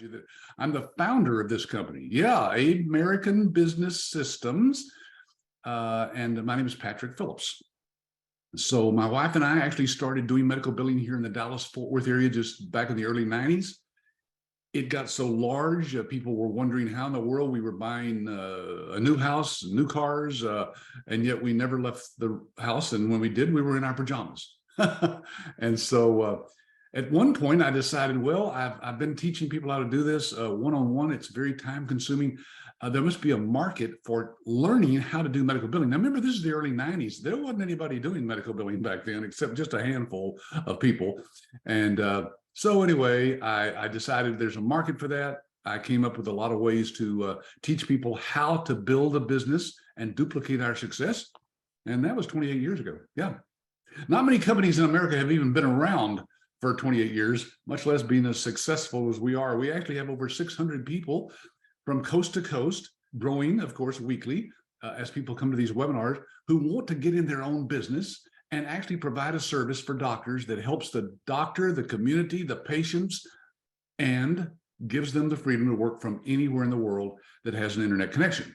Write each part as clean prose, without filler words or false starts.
you that I'm the founder of this company. Yeah, American Business Systems. And my name is Patrick Phillips. So my wife and I actually started doing medical billing here in the Dallas-Fort Worth area just back in the early 90s. It got so large, people were wondering how in the world we were buying a new house, new cars, and yet we never left the house. And when we did, we were in our pajamas. And so at one point, I decided, well, I've been teaching people how to do this one-on-one. It's very time consuming. There must be a market for learning how to do medical billing. Now, remember, this is the early 90s. There wasn't anybody doing medical billing back then, except just a handful of people. And so anyway, I decided there's a market for that. I came up with a lot of ways to teach people how to build a business and duplicate our success. And that was 28 years ago. Yeah. Not many companies in America have even been around for 28 years, much less being as successful as we are. We actually have over 600 people from coast to coast, growing, of course, weekly, as people come to these webinars, who want to get in their own business and actually provide a service for doctors that helps the doctor, the community, the patients, and gives them the freedom to work from anywhere in the world that has an internet connection.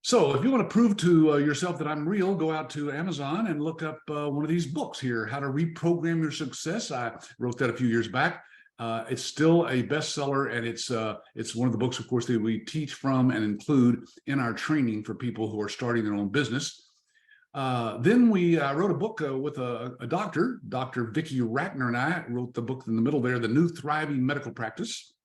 So if you want to prove to yourself that I'm real, go out to Amazon and look up one of these books here, How to Reprogram Your Success. I wrote that a few years back. It's still a bestseller, and it's one of the books, of course, that we teach from and include in our training for people who are starting their own business. Then we wrote a book with a doctor, Dr. Vicki Ratner, and I wrote the book in the middle there, The New Thriving Medical Practice.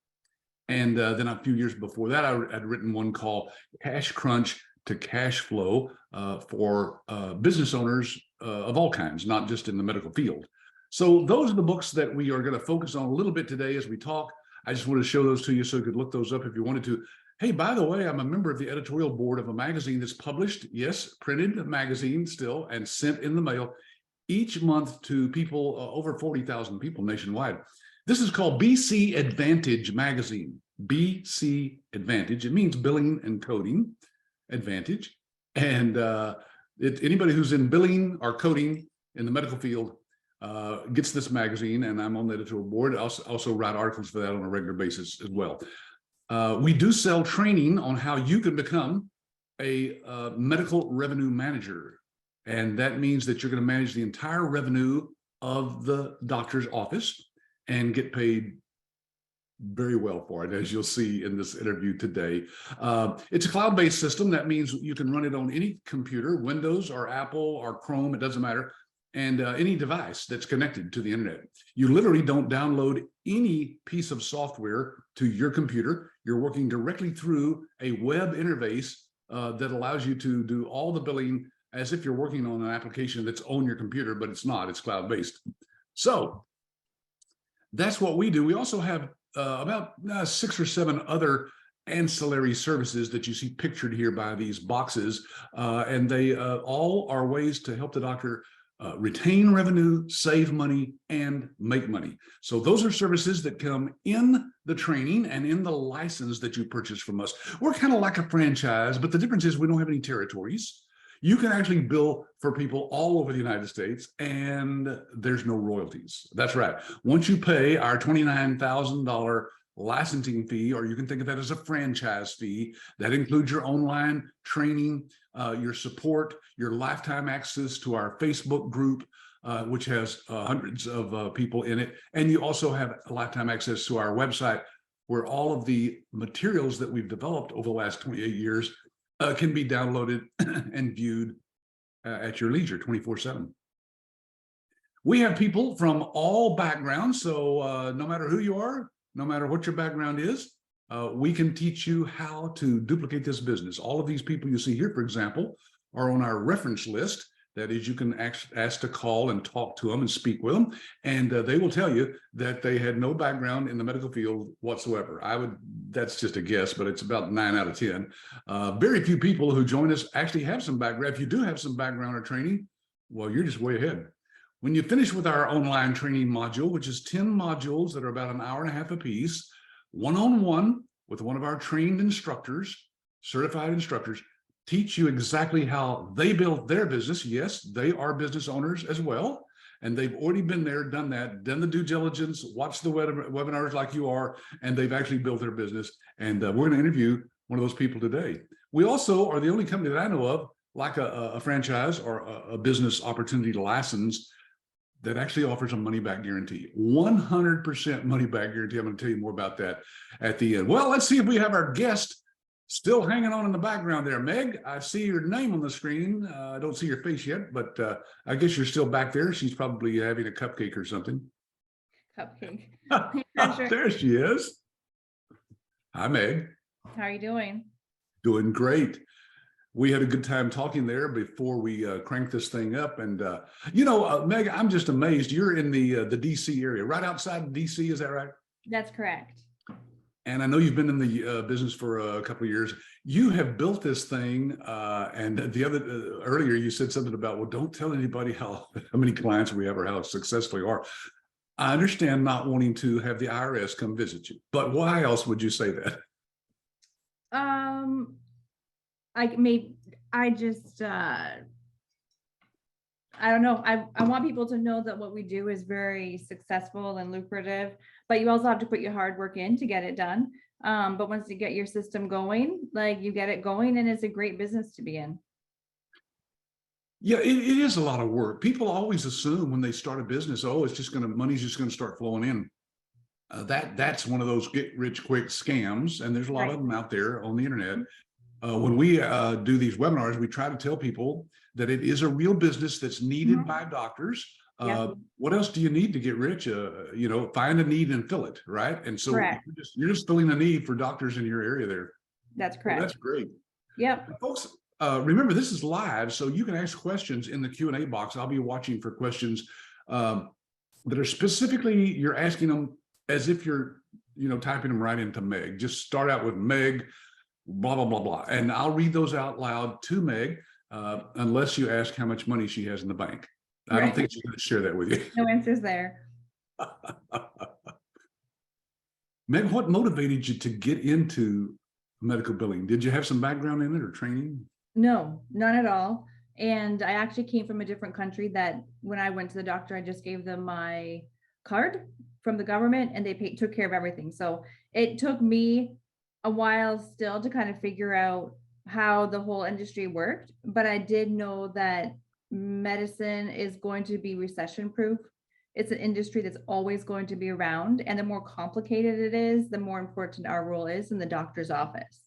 And then a few years before that, I had written one called Cash Crunch to Cash Flow for business owners of all kinds, not just in the medical field. So those are the books that we are going to focus on a little bit today as we talk. I just wanted to show those to you so you could look those up if you wanted to. Hey, by the way, I'm a member of the editorial board of a magazine that's published, yes, printed magazine still, and sent in the mail each month to people, over 40,000 people nationwide. This is called BC Advantage magazine. BC Advantage. It means billing and coding advantage. And anybody who's in billing or coding in the medical field gets this magazine, and I'm on the editorial board. I also write articles for that on a regular basis as well. We do sell training on how you can become a medical revenue manager. And that means that you're going to manage the entire revenue of the doctor's office and get paid very well for it, as you'll see in this interview today. It's a cloud-based system. That means you can run it on any computer, Windows or Apple or Chrome, it doesn't matter, and any device that's connected to the internet. You literally don't download any piece of software to your computer. You're working directly through a web interface that allows you to do all the billing as if you're working on an application that's on your computer, but it's not, it's cloud-based. So that's what we do. We also have about 6 or 7 other ancillary services that you see pictured here by these boxes, and they all are ways to help the doctor retain revenue, save money, and make money. So those are services that come in the training and in the license that you purchase from us. We're kind of like a franchise, but the difference is we don't have any territories. You can actually bill for people all over the United States, and there's no royalties. That's right. Once you pay our $29,000 licensing fee, or you can think of that as a franchise fee, that includes your online training, your support, your lifetime access to our Facebook group, which has hundreds of people in it. And you also have lifetime access to our website, where all of the materials that we've developed over the last 28 years can be downloaded and viewed at your leisure 24/7. We have people from all backgrounds, so no matter who you are, no matter what your background is, we can teach you how to duplicate this business. All of these people you see here, for example, are on our reference list. That is, you can ask to call and talk to them and speak with them, and they will tell you that they had no background in the medical field whatsoever. That's just a guess, but it's about 9 out of 10. Very few people who join us actually have some background. If you do have some background or training, well, you're just way ahead. When you finish with our online training module, which is 10 modules that are about an hour and a half apiece, one-on-one with one of our trained instructors, certified instructors, teach you exactly how they built their business. Yes, they are business owners as well, and they've already been there, done that, done the due diligence, watched the webinars like you are, and they've actually built their business. And we're going to interview one of those people today. We also are the only company that I know of, like a franchise or a business opportunity license, that actually offers a money-back guarantee, 100% money-back guarantee. I'm going to tell you more about that at the end. Well, let's see if we have our guest still hanging on in the background there. Meg, I see your name on the screen. I don't see your face yet, but I guess you're still back there. She's probably having a cupcake or something. Cupcake. There she is. Hi, Meg. How are you doing? Doing great. We had a good time talking there before we cranked this thing up. And, Meg, I'm just amazed. You're in the DC area, right outside DC. Is that right? That's correct. And I know you've been in the business for a couple of years. You have built this thing. And the other earlier, you said something about, well, don't tell anybody how many clients we have or how successful you are. I understand not wanting to have the IRS come visit you, but why else would you say that? I don't know. I want people to know that what we do is very successful and lucrative, but you also have to put your hard work in to get it done. But once you get your system going, like you get it going, and it's a great business to be in. Yeah, it is a lot of work. People always assume when they start a business, oh, money's just going to start flowing in. That's one of those get rich quick scams, and there's a lot of them out there on the internet. When we do these webinars, we try to tell people that it is a real business that's needed by doctors. What else do you need to get rich? Find a need and fill it, right? And so you're just filling a need for doctors in your area there. That's correct. Well, that's great. Yep. Folks, remember, this is live, so you can ask questions in the Q&A box. I'll be watching for questions that are specifically, you're asking them as if you're, typing them right into Meg. Just start out with Meg, blah, blah, blah, blah. And I'll read those out loud to Meg, unless you ask how much money she has in the bank. I don't think she's going to share that with you. No answers there. Meg, what motivated you to get into medical billing? Did you have some background in it or training? No, none at all. And I actually came from a different country that when I went to the doctor, I just gave them my card from the government and they took care of everything. So it took me a while still to kind of figure out how the whole industry worked. But I did know that medicine is going to be recession proof. It's an industry that's always going to be around. And the more complicated it is, the more important our role is in the doctor's office.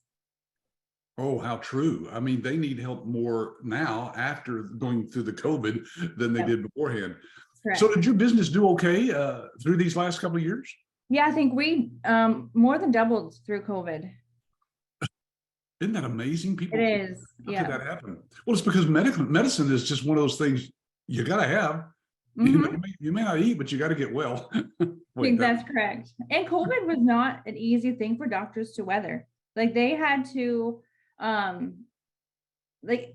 Oh, how true. I mean, they need help more now after going through the COVID than they did beforehand. Correct. So did your business do okay through these last couple of years? Yeah, I think we more than doubled through COVID. Isn't that amazing? People, it is. How could that happen? Well, it's because medicine is just one of those things you got to have. You may not eat, but you got to get well. I think that's correct. And COVID was not an easy thing for doctors to weather. Like they had to,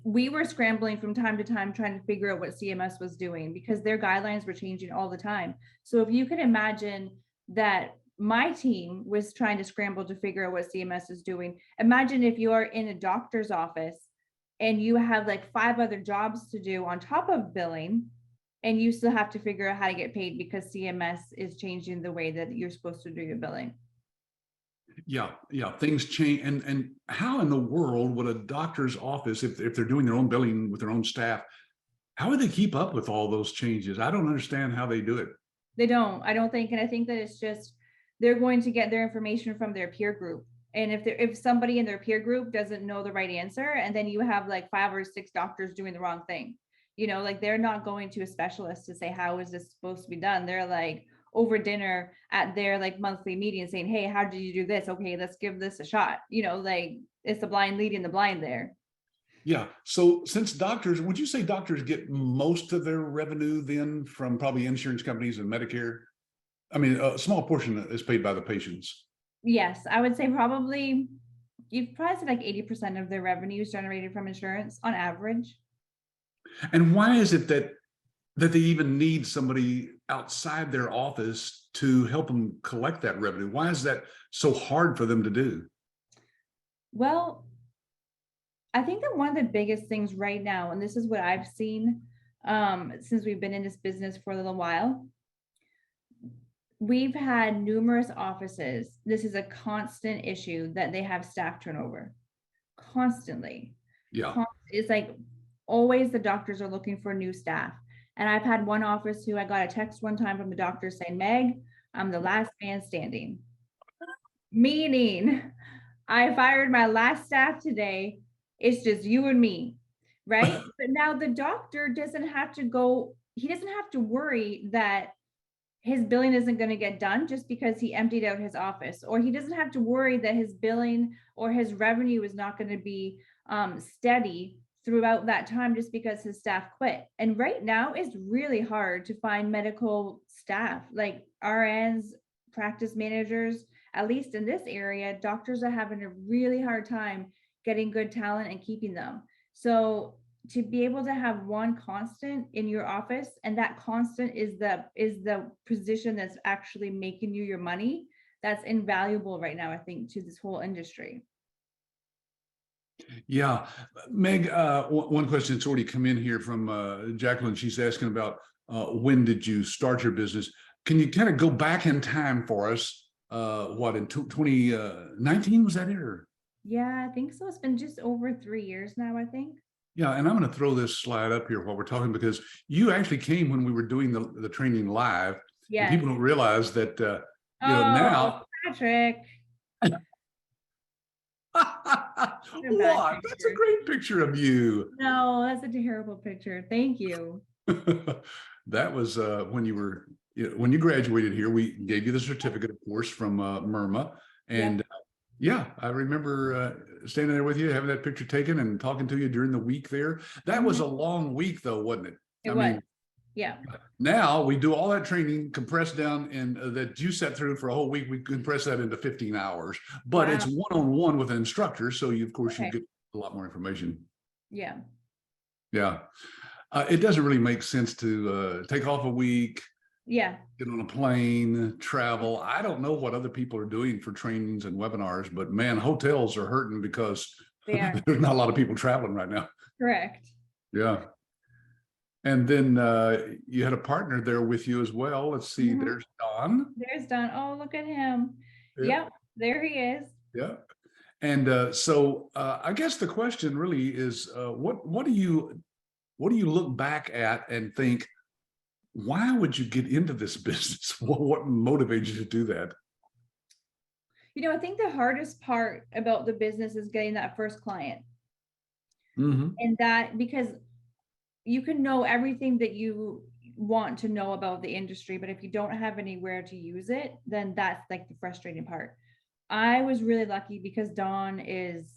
we were scrambling from time to time trying to figure out what CMS was doing because their guidelines were changing all the time. So if you can imagine that my team was trying to scramble to figure out what CMS is doing, imagine if you are in a doctor's office and you have like 5 other jobs to do on top of billing, and you still have to figure out how to get paid because CMS is changing the way that you're supposed to do your billing. Yeah, things change. And how in the world would a doctor's office, if they're doing their own billing with their own staff, how would they keep up with all those changes? I don't understand how they do it. They don't, I don't think. And I think that it's just, they're going to get their information from their peer group. And if somebody in their peer group doesn't know the right answer, and then you have like 5 or 6 doctors doing the wrong thing, like they're not going to a specialist to say, how is this supposed to be done? They're like over dinner at their like monthly meeting saying, hey, how did you do this? Okay, let's give this a shot. Like it's the blind leading the blind there. Yeah. So since doctors, would you say doctors get most of their revenue then from probably insurance companies and Medicare? I mean, a small portion is paid by the patients. Yes, I would say probably, you'd probably say like 80% of their revenue is generated from insurance on average. And why is it that they even need somebody outside their office to help them collect that revenue? Why is that so hard for them to do? Well, I think that one of the biggest things right now, and this is what I've seen, since we've been in this business for a little while. We've had numerous offices. This is a constant issue that they have staff turnover constantly. Yeah. It's like always the doctors are looking for new staff. And I've had one office who I got a text one time from the doctor saying, Meg, I'm the last man standing. Meaning I fired my last staff today. It's just you and me, right? But now the doctor doesn't have to go, he doesn't have to worry that his billing isn't going to get done just because he emptied out his office, or he doesn't have to worry that his billing or his revenue is not going to be steady throughout that time just because his staff quit. And right now it's really hard to find medical staff like RNs, practice managers. At least in this area, doctors are having a really hard time getting good talent and keeping them. So to be able to have one constant in your office, and that constant is the position that's actually making you your money, that's invaluable right now, I think, to this whole industry. Yeah. Meg, one question that's already come in here from Jacqueline. She's asking about when did you start your business? Can you kind of go back in time for us? What, in 2019, was that it? Or? Yeah, I think so. It's been just over 3 years now, I think. Yeah, and I'm going to throw this slide up here while we're talking, because you actually came when we were doing the training live. Yeah. And people don't realize that now. Patrick. What? That's a great picture of you. No, that's a terrible picture. Thank you. That was when you graduated here. We gave you the certificate, of course, from MIRMA. And yeah, I remember standing there with you, having that picture taken and talking to you during the week there. That was a long week though, wasn't it? It was. Yeah. Now we do all that training compressed down, and that you sat through for a whole week. We compress that into 15 hours, but it's one-on-one with an instructor. So you, of course, you get a lot more information. Yeah. Yeah. It doesn't really make sense to take off a week. Yeah. Get on a plane, travel. I don't know what other people are doing for trainings and webinars, but man, hotels are hurting because there's not a lot of people traveling right now. Correct. Yeah. And then you had a partner there with you as well. Let's see, there's Don. There's Don. Oh, look at him. Yep, there he is. Yeah. And so I guess the question really is, what do you look back at and think, why would you get into this business? What motivated you to do that? You know, I think the hardest part about the business is getting that first client. And that, because you can know everything that you want to know about the industry, but if you don't have anywhere to use it, then that's like the frustrating part. I was really lucky because Dawn is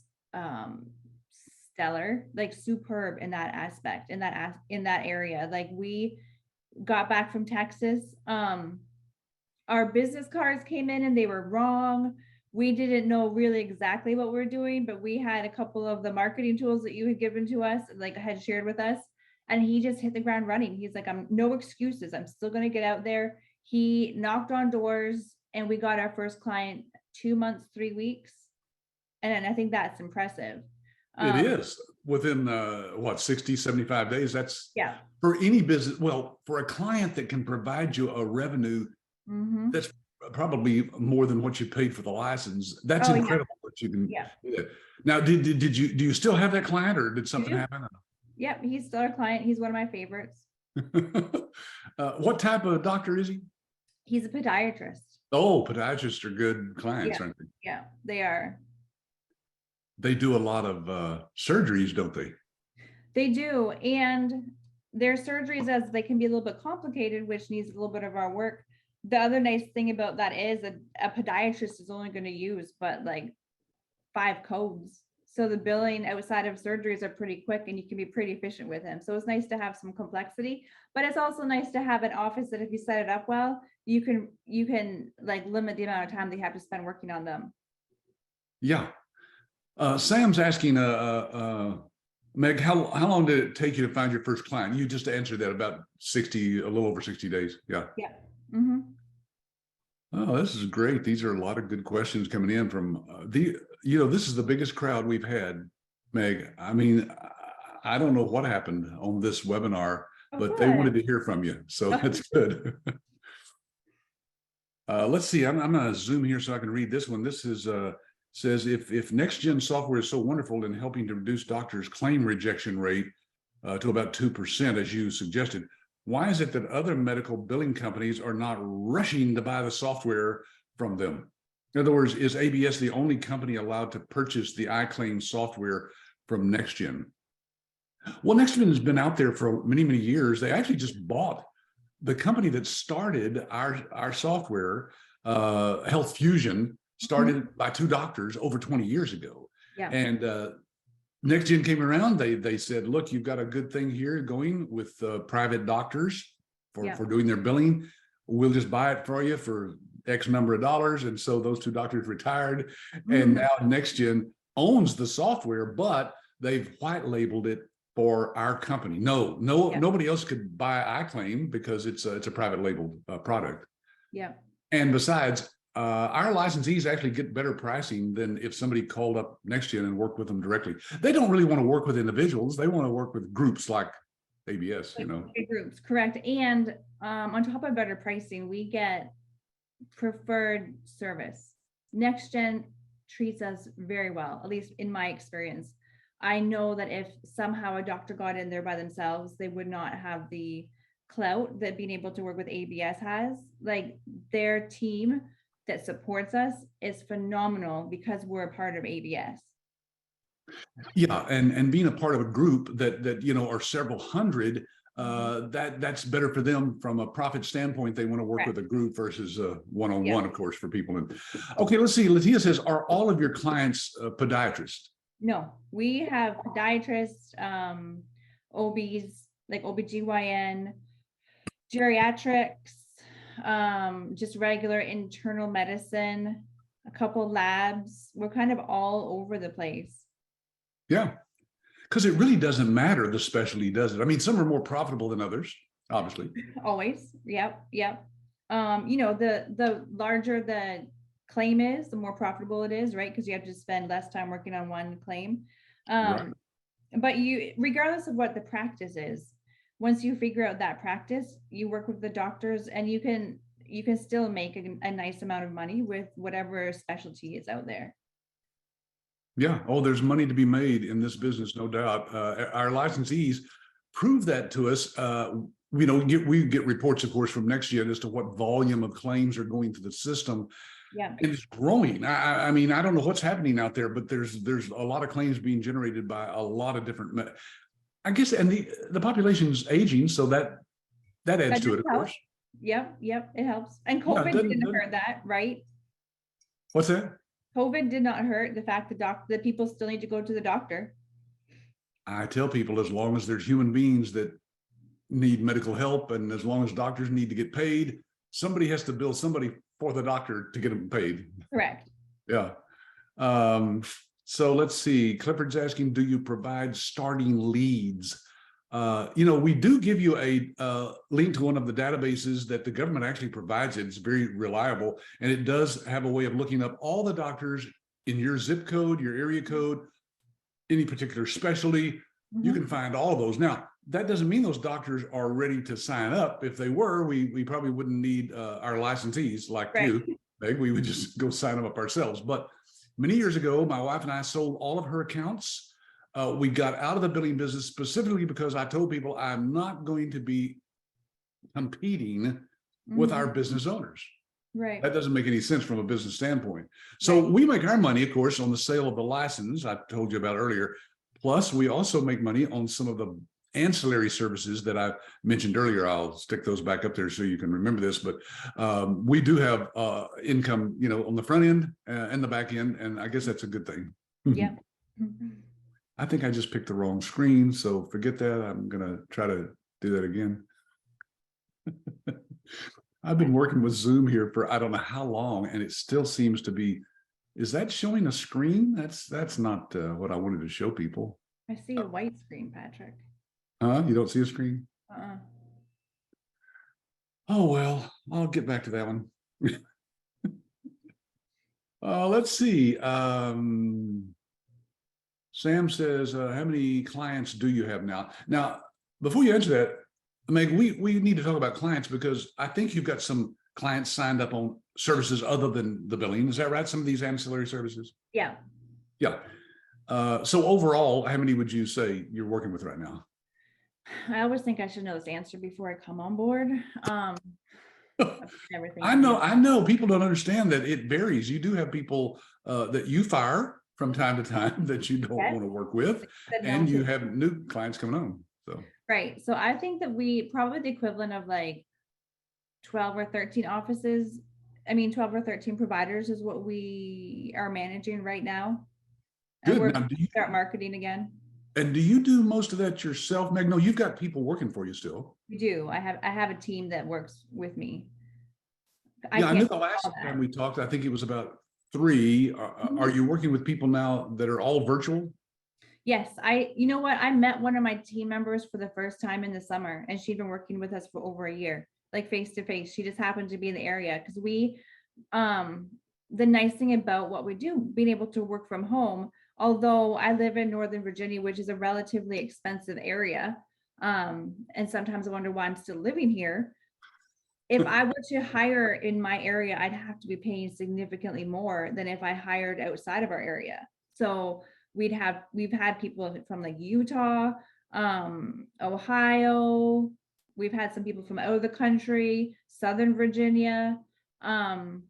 stellar, like superb in that aspect, in that area. Like, we got back from Texas. Our business cards came in and they were wrong. We didn't know really exactly what we're doing, but we had a couple of the marketing tools that you had given to us, like had shared with us. And he just hit the ground running. He's like, I'm no excuses. I'm still going to get out there. He knocked on doors and we got our first client 2 months, 3 weeks. And I think that's impressive. It is within 60, 75 days. That's for any business. Well, for a client that can provide you a revenue that's probably more than what you paid for the license. That's incredible that you can do that. Now, do you still have that client, or did something happen? Yep, he's still our client. He's one of my favorites. What type of doctor is he? He's a podiatrist. Oh, podiatrists are good clients, aren't they? Yeah, they are. They do a lot of surgeries, don't they? They do. And their surgeries, as they can be a little bit complicated, which needs a little bit of our work. The other nice thing about that is a podiatrist is only going to use but like 5 codes. So the billing outside of surgeries are pretty quick and you can be pretty efficient with him. So it's nice to have some complexity, but it's also nice to have an office that if you set it up well, you can like limit the amount of time they have to spend working on them. Yeah. Sam's asking, Meg, how long did it take you to find your first client? You just answered that, about a little over 60 days. Yeah. Yeah. Oh, this is great. These are a lot of good questions coming in from this is the biggest crowd we've had, Meg. I mean, I don't know what happened on this webinar. Oh, but they wanted good. to hear from you. So that's good. Let's see. I'm going to zoom here so I can read this one. This is says if next gen software is so wonderful in helping to reduce doctors' claim rejection rate to about 2%, as you suggested, why is it that other medical billing companies are not rushing to buy the software from them? In other words, is ABS the only company allowed to purchase the iClaim software from NextGen? Well, NextGen has been out there for many, many years. They actually just bought the company that started our software, Health Fusion, started by two doctors over 20 years ago. Yeah. And NextGen came around. They said, look, you've got a good thing here going with private doctors for doing their billing. We'll just buy it for you for X number of dollars. And so those two doctors retired. And now NextGen owns the software, but they've white labeled it for our company. Nobody else could buy iClaim because it's a private labeled product. Yeah. And besides, our licensees actually get better pricing than if somebody called up NextGen and worked with them directly. They don't really want to work with individuals. They want to work with groups like ABS, Like groups, correct. And on top of better pricing, we get preferred service. NextGen treats us very well, at least in my experience. I know that if somehow a doctor got in there by themselves, they would not have the clout that being able to work with ABS has. Like, their team that supports us is phenomenal because we're a part of ABS. Yeah, and being a part of a group that are several hundred, that's better for them from a profit standpoint. They want to work with a group versus one-on-one, of course, for people. And okay, let's see. Latia says, are all of your clients podiatrists? No, we have podiatrists, OBs, like OBGYN, geriatrics, just regular internal medicine, a couple labs. We're kind of all over the place. Yeah, because it really doesn't matter the specialty, does it? I mean, some are more profitable than others, obviously. Always. Yep. The larger the claim is, the more profitable it is, right? Because you have to spend less time working on one claim. Right. But regardless of what the practice is, once you figure out that practice, you work with the doctors, and you can still make a nice amount of money with whatever specialty is out there. Yeah. Oh, there's money to be made in this business, no doubt. Our licensees prove that to us. We get reports, of course, from NextGen as to what volume of claims are going through the system. Yeah. And it's growing. I mean, I don't know what's happening out there, but there's a lot of claims being generated by a lot of different, I guess, and the population's aging, so that adds to it, of course. Yep, it helps. And COVID didn't hurt that, right? What's that? COVID did not hurt the fact that people still need to go to the doctor. I tell people, as long as there's human beings that need medical help, and as long as doctors need to get paid, somebody has to bill somebody for the doctor to get them paid. Correct. Yeah. So let's see. Clifford's asking, do you provide starting leads? We do give you a link to one of the databases that the government actually provides. It's very reliable, and it does have a way of looking up all the doctors in your zip code, your area code, any particular specialty. You can find all of those. Now, that doesn't mean those doctors are ready to sign up. If they were, we probably wouldn't need our licensees like you, Meg. We would just go sign them up ourselves. But many years ago, my wife and I sold all of her accounts. We got out of the billing business specifically because I told people I'm not going to be competing with our business owners. Right. That doesn't make any sense from a business standpoint. So we make our money, of course, on the sale of the license I told you about earlier. Plus, we also make money on some of the ancillary services that I mentioned earlier. I'll stick those back up there so you can remember this. But we do have income, on the front end and the back end, and I guess that's a good thing. Yeah. I think I just picked the wrong screen, so forget that. I'm gonna try to do that again. I've been working with Zoom here for I don't know how long, and it still seems to be. Is that showing a screen? That's not what I wanted to show people. I see a white screen, Patrick. You don't see a screen? Uh-uh. Oh well, I'll get back to that one. Let's see. Sam says, how many clients do you have now? Now, before you answer that, Meg, we need to talk about clients because I think you've got some clients signed up on services other than the billing. Is that right? Some of these ancillary services? Yeah. Yeah. So overall, how many would you say you're working with right now? I always think I should know this answer before I come on board. Everything. I know people don't understand that it varies. You do have people that you fire from time to time that you don't Yes. want to work with, Said no and you to. have new clients coming on. So Right. So I think that we probably the equivalent of like 12 or 13 offices. I mean, 12 or 13 providers is what we are managing right now. And good. we're Now, going to start marketing again. do you do most of that yourself, Meg? No, you've got people working for you still. We do. I have a team that works with me. I Yeah, I know can't the do last all that. time we talked, I think it was about 3. Are you working with people now that are all virtual? Yes, you know what? I met one of my team members for the first time in the summer, and she'd been working with us for over a year, like face to face. She just happened to be in the area because the nice thing about what we do, being able to work from home, although I live in Northern Virginia, which is a relatively expensive area, and sometimes I wonder why I'm still living here. If I were to hire in my area, I'd have to be paying significantly more than if I hired outside of our area. So we've had people from like Utah, Ohio. We've had some people from out of the country, Southern Virginia. And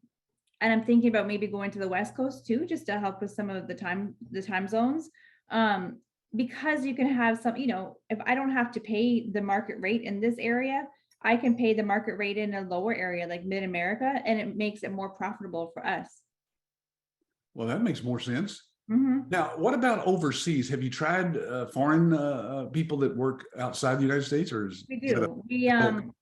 I'm thinking about maybe going to the West Coast too, just to help with some of the time zones. Because you can have some, if I don't have to pay the market rate in this area, I can pay the market rate in a lower area like mid-America, and it makes it more profitable for us. Well, that makes more sense. Mm-hmm. Now, what about overseas? Have you tried foreign people that work outside the United States, or We do.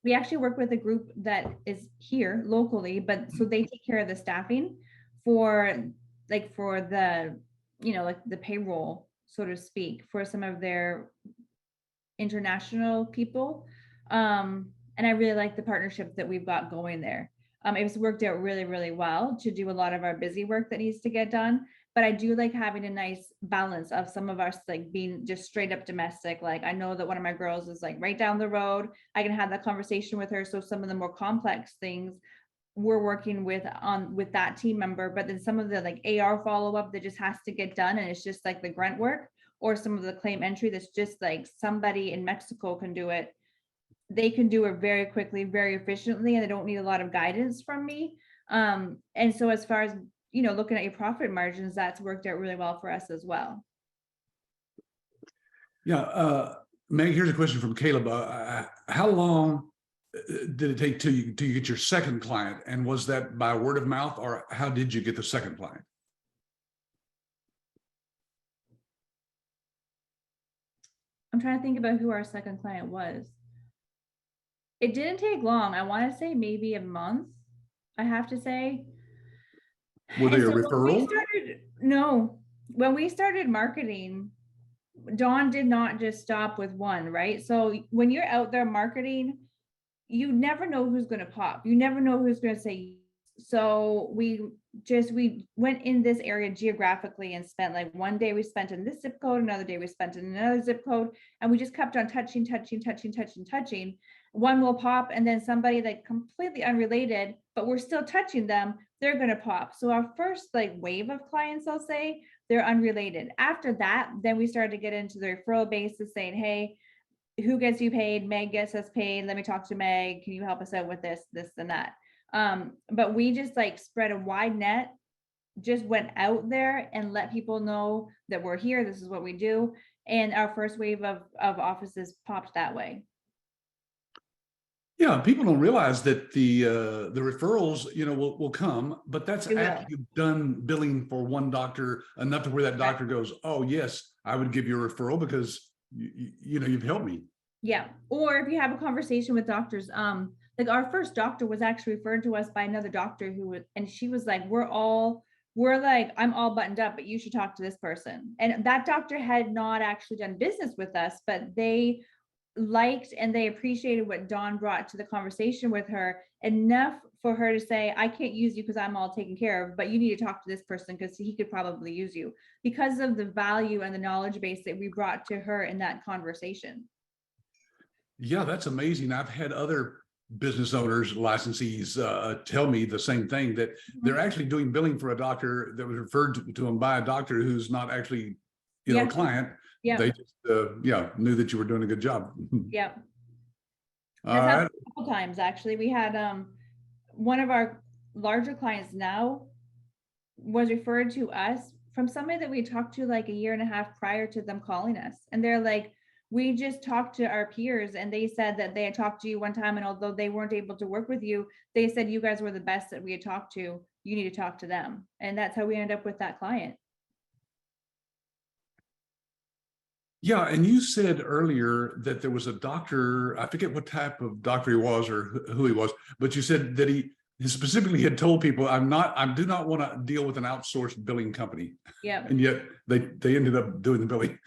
We actually work with a group that is here locally, but so they take care of the staffing for the like the payroll, so to speak, for some of their international people. And I really like the partnership that we've got going there. It's worked out really, really well to do a lot of our busy work that needs to get done. But I do like having a nice balance of some of us like being just straight up domestic. Like I know that one of my girls is like right down the road. I can have that conversation with her. So some of the more complex things we're working with that team member, but then some of the like AR follow-up that just has to get done and it's just like the grunt work, or some of the claim entry that's just like somebody in Mexico can do it. They can do it very quickly, very efficiently, and they don't need a lot of guidance from me. And so as far as, looking at your profit margins, that's worked out really well for us as well. Yeah. Meg, here's a question from Caleb. How long did it take till you get your second client? And was that by word of mouth, or how did you get the second client? I'm trying to think about who our second client was. It didn't take long. I want to say maybe a month, I have to say. Were they a referral? No, when we started marketing, Dawn did not just stop with one, right? So when you're out there marketing, you never know who's going to pop. You never know who's going to say. So we went in this area geographically and spent like one day we spent in this zip code, another day we spent in another zip code, and we just kept on touching. One will pop, and then somebody like completely unrelated, but we're still touching them, they're going to pop. So our first like wave of clients, I'll say, they're unrelated. After that, then we started to get into the referral basis saying, hey, who gets you paid? Meg gets us paid. Let me talk to Meg. Can you help us out with this, and that? But we just like spread a wide net, just went out there and let people know that we're here. This is what we do. And our first wave of offices popped that way. Yeah, people don't realize that the referrals, will come, but that's after you've done billing for one doctor enough to where that doctor goes, oh yes, I would give you a referral because you've helped me. Yeah. Or if you have a conversation with doctors, like our first doctor was actually referred to us by another doctor and she was like, we're like, I'm all buttoned up, but you should talk to this person. And that doctor had not actually done business with us, but they liked and they appreciated what Dawn brought to the conversation with her enough for her to say, I can't use you because I'm all taken care of, but you need to talk to this person because he could probably use you, because of the value and the knowledge base that we brought to her in that conversation. Yeah, that's amazing. I've had other business owners, licensees tell me the same thing, that they're Mhm. actually doing billing for a doctor that was referred to them by a doctor who's not actually, a Yeah, client. yeah, They just, knew that you were doing a good job. yeah. All That's happened right. a couple times, actually. We had one of our larger clients now was referred to us from somebody that we talked to like a year and a half prior to them calling us. And they're like, we just talked to our peers and they said that they had talked to you one time. And although they weren't able to work with you, they said you guys were the best that we had talked to. You need to talk to them. And that's how we ended up with that client. Yeah, and you said earlier that there was a doctor, I forget what type of doctor he was or who he was, but you said that he specifically had told people, I do not want to deal with an outsourced billing company. Yep. And yet they ended up doing the billing.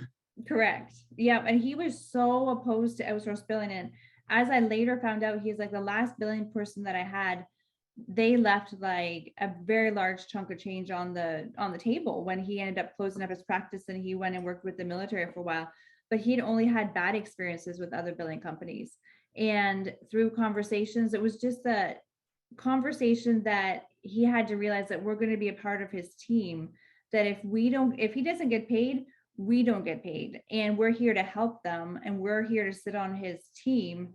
Correct. Yeah. And he was so opposed to outsourced billing. And as I later found out, he's like the last billing person that I had, they left like a very large chunk of change on the table when he ended up closing up his practice and he went and worked with the military for a while. But he'd only had bad experiences with other billing companies. And through conversations, it was just a conversation that he had to realize that we're going to be a part of his team, that if he doesn't get paid, we don't get paid, and we're here to help them and we're here to sit on his team.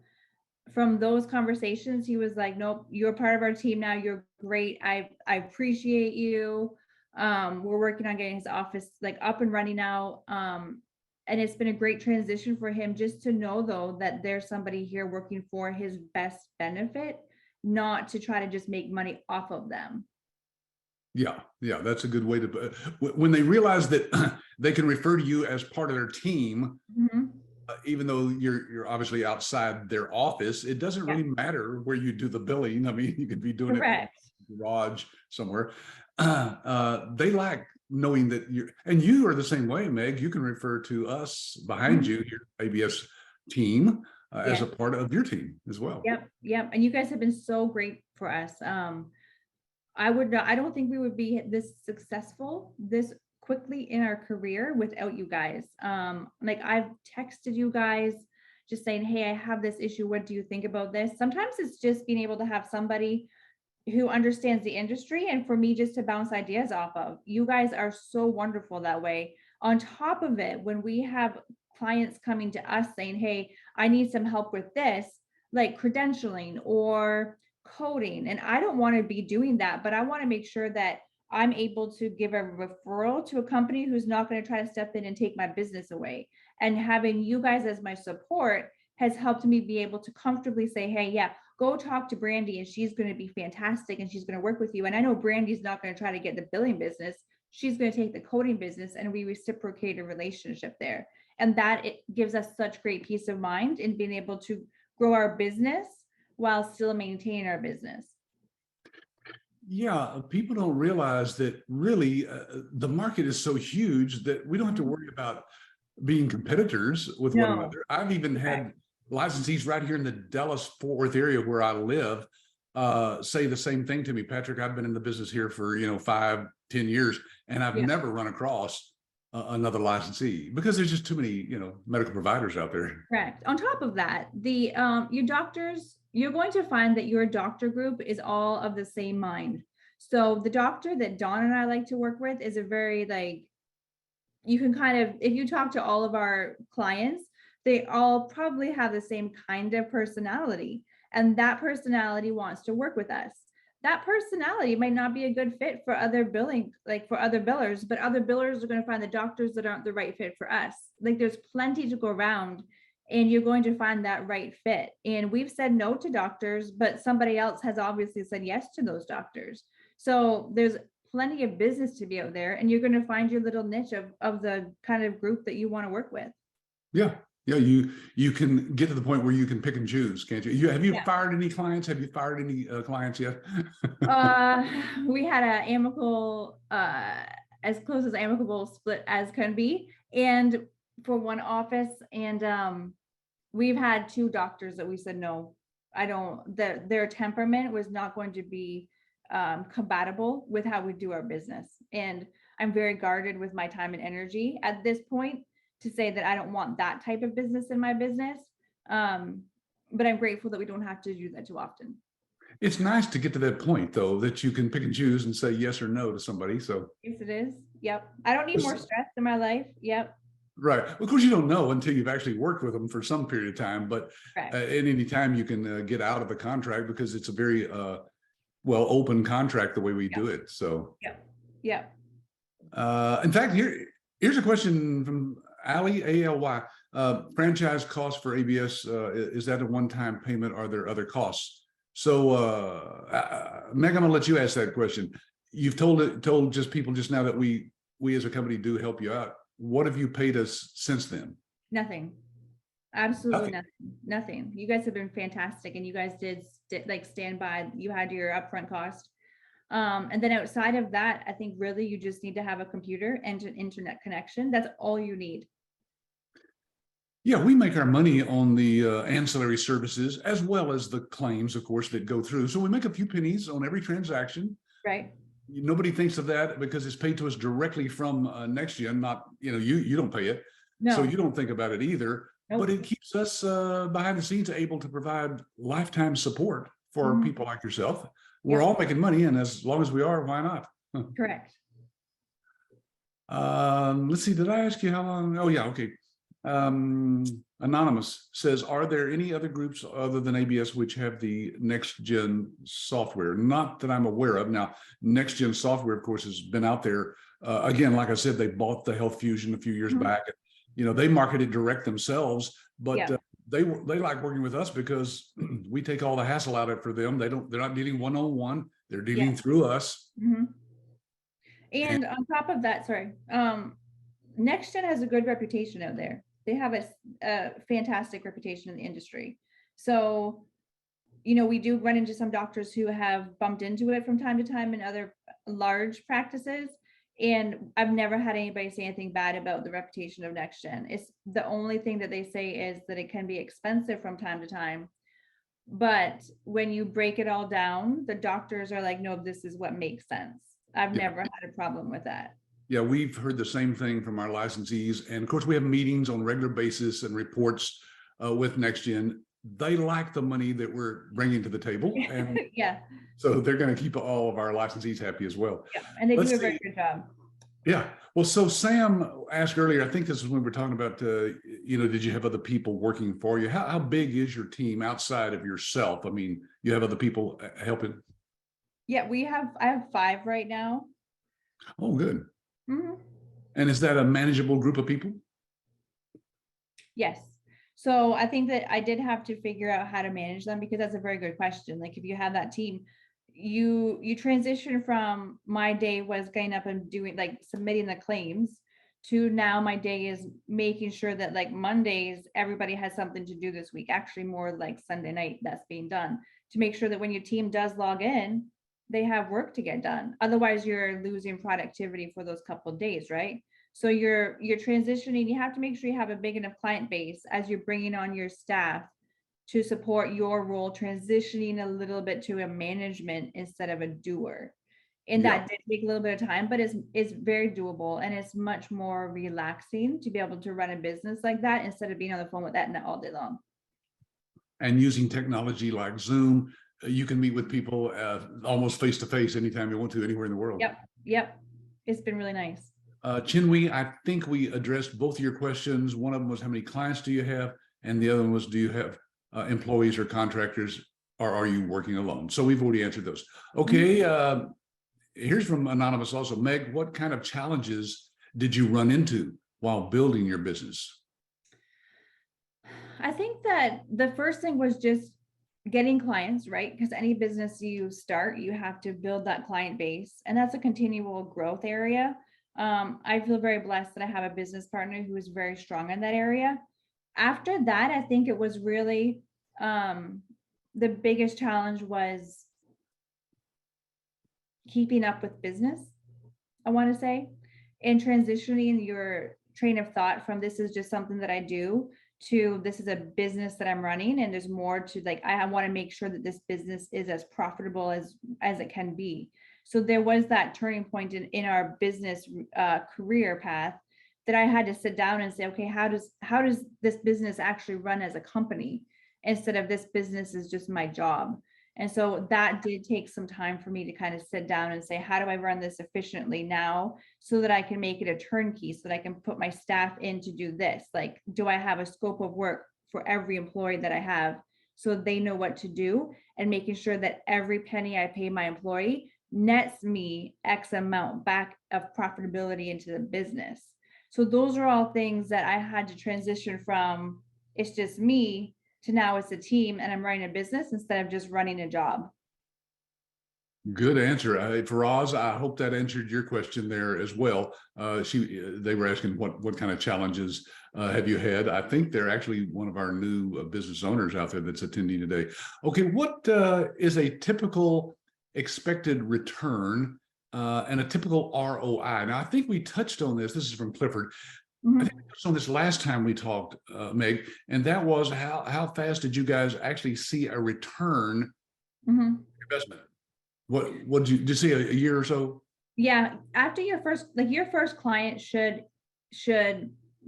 From those conversations, he was like, nope, you're part of our team now, you're great, I appreciate you. We're working on getting his office like up and running now. And it's been a great transition for him just to know though that there's somebody here working for his best benefit, not to try to just make money off of them. Yeah, yeah, that's a good way to put it. When they realize that they can refer to you as part of their team, Mhm. even though you're obviously outside their office, it doesn't Yeah, really matter where you do the billing. I mean, you could be doing it from correct. a garage somewhere. They like knowing that you are the same way, Meg. You can refer to us behind Mhm. you, your ABS team, as Yeah. a part of your team as well. Yep. Yep. And you guys have been so great for us. I don't think we would be this successful this quickly in our career without you guys. Like I've texted you guys just saying, hey, I have this issue. What do you think about this? Sometimes it's just being able to have somebody who understands the industry and for me just to bounce ideas off of. You guys are so wonderful that way. On top of it, when we have clients coming to us saying, hey, I need some help with this, like credentialing or coding, and I don't want to be doing that, but I want to make sure that I'm able to give a referral to a company who's not going to try to step in and take my business away. And having you guys as my support has helped me be able to comfortably say, hey, yeah, go talk to Brandy and she's going to be fantastic and she's going to work with you. And I know Brandy's not going to try to get the billing business. She's going to take the coding business and we reciprocate a relationship there. And that it gives us such great peace of mind in being able to grow our business while still maintaining our business. Yeah, people don't realize that really the market is so huge that we don't have to Mhm. worry about being competitors with one No, another. I've even correct. had licensees right here in the Dallas-Fort Worth area where I live say the same thing to me. Patrick, I've been in the business here for 5-10 years, and I've Yeah. never run across another licensee because there's just too many medical providers out there. Correct. On top of that, the your doctors, you're going to find that your doctor group is all of the same mind. So the doctor that Dawn and I like to work with is a very like, you can kind of, if you talk to all of our clients, they all probably have the same kind of personality. And that personality wants to work with us. That personality might not be a good fit for other billing, like for other billers, but other billers are going to find the doctors that aren't the right fit for us. Like there's plenty to go around and you're going to find that right fit. And we've said no to doctors, but somebody else has obviously said yes to those doctors. So there's plenty of business to be out there and you're going to find your little niche of the kind of group that you want to work with. Yeah, yeah, you can get to the point where you can pick and choose, can't you? Have you fired any clients? Have you fired any clients yet? Uh, we had a amicable, as close as amicable split as can be, and for one office, and we've had two doctors that we said no. I don't. Their temperament was not going to be compatible with how we do our business, and I'm very guarded with my time and energy at this point to say that I don't want that type of business in my business. But I'm grateful that we don't have to do that too often. It's nice to get to that point, though, that you can pick and choose and say yes or no to somebody. So, Yes, it is. Yep. I don't need more stress in my life. Yep. right. Of course, you don't know until you've actually worked with them for some period of time. But Right. at any time you can get out of the contract, because it's a very open contract the way we do it. So, Yep. Yep. in fact, here's a question from Ali, ALY. Franchise cost for ABS, is that a one-time payment? Are there other costs? So, Meg, I'm gonna let you ask that question. You've told just people just now that we as a company do help you out. What have you paid us since then? Nothing. Absolutely nothing. Nothing. You guys have been fantastic, and you guys did like stand by. You had your upfront cost. And then outside of that, I think really you just need to have a computer and an internet connection. That's all you need. Yeah, we make our money on the ancillary services as well as the claims, of course, that go through. So we make a few pennies on every transaction. Right. Nobody thinks of that because it's paid to us directly from NextGen. Not, you don't pay it. No. So you don't think about it either. Nope. But it keeps us behind the scenes able to provide lifetime support for people like yourself. We're all making money, and as long as we are, why not? Correct. Let's see, did I ask you how long? Oh, yeah, okay. Anonymous says, are there any other groups other than ABS which have the NextGen software? Not that I'm aware of. Now, NextGen software, of course, has been out there. Again, like I said, they bought the Health Fusion a few years back. They market it direct themselves, but they like working with us because we take all the hassle out of it for them. They're not dealing one-on-one. They're dealing through us. And on top of that, sorry, NextGen has a good reputation out there. They have a fantastic reputation in the industry. So, we do run into some doctors who have bumped into it from time to time in other large practices. And I've never had anybody say anything bad about the reputation of NextGen. It's the only thing that they say is that it can be expensive from time to time. But when you break it all down, the doctors are like, no, this is what makes sense. I've never had a problem with that. Yeah, we've heard the same thing from our licensees. And of course, we have meetings on a regular basis and reports with NextGen. They like the money that we're bringing to the table. And so they're going to keep all of our licensees happy as well. Yeah, and they do a very good job. Yeah. Well, so Sam asked earlier, I think this is when we're talking about, did you have other people working for you? How big is your team outside of yourself? I mean, you have other people helping? Yeah, I have 5 right now. Oh, good. And is that a manageable group of people? Yes. So I think that I did have to figure out how to manage them, because that's a very good question. Like, if you have that team, you transition from my day was getting up and doing, like, submitting the claims, to now my day is making sure that, like, Mondays, everybody has something to do this week, actually more like Sunday night that's being done, to make sure that when your team does log in, they have work to get done. Otherwise, you're losing productivity for those couple of days, right? So you're transitioning. You have to make sure you have a big enough client base as you're bringing on your staff to support your role, transitioning a little bit to a management instead of a doer. And that did take a little bit of time, but it's very doable, and it's much more relaxing to be able to run a business like that instead of being on the phone with Aetna all day long. And using technology like Zoom, you can meet with people almost face to face anytime you want to, anywhere in the world. Yep. It's been really nice. Chinwe, I think we addressed both of your questions. One of them was, how many clients do you have? And the other one was, do you have employees or contractors, or are you working alone? So we've already answered those. Okay. Here's from Anonymous also. Meg, what kind of challenges did you run into while building your business? I think that the first thing was just getting clients, right? Because any business you start, you have to build that client base, and that's a continual growth area. I feel very blessed that I have a business partner who is very strong in that area. After that, I think it was really the biggest challenge was keeping up with business, I want to say, and transitioning your train of thought from this is just something that I do to this is a business that I'm running, and there's more to, like, I want to make sure that this business is as profitable as it can be. So there was that turning point in our business career path that I had to sit down and say, okay, how does this business actually run as a company instead of this business is just my job? And so that did take some time for me to kind of sit down and say, how do I run this efficiently now so that I can make it a turnkey, so that I can put my staff in to do this? Like, do I have a scope of work for every employee that I have so they know what to do, and making sure that every penny I pay my employee nets me X amount back of profitability into the business. So those are all things that I had to transition from it's just me to now it's a team and I'm running a business instead of just running a job. Good answer. Faraz, I hope that answered your question there as well. They were asking what kind of challenges have you had? I think they're actually one of our new business owners out there that's attending today. Okay, what is a typical expected return and a typical ROI? Now, I think we touched on this. This is from Clifford. I think we touched on this last time we talked, Meg, and that was how fast did you guys actually see a return investment? What did you see a year or so? Yeah, after your first client should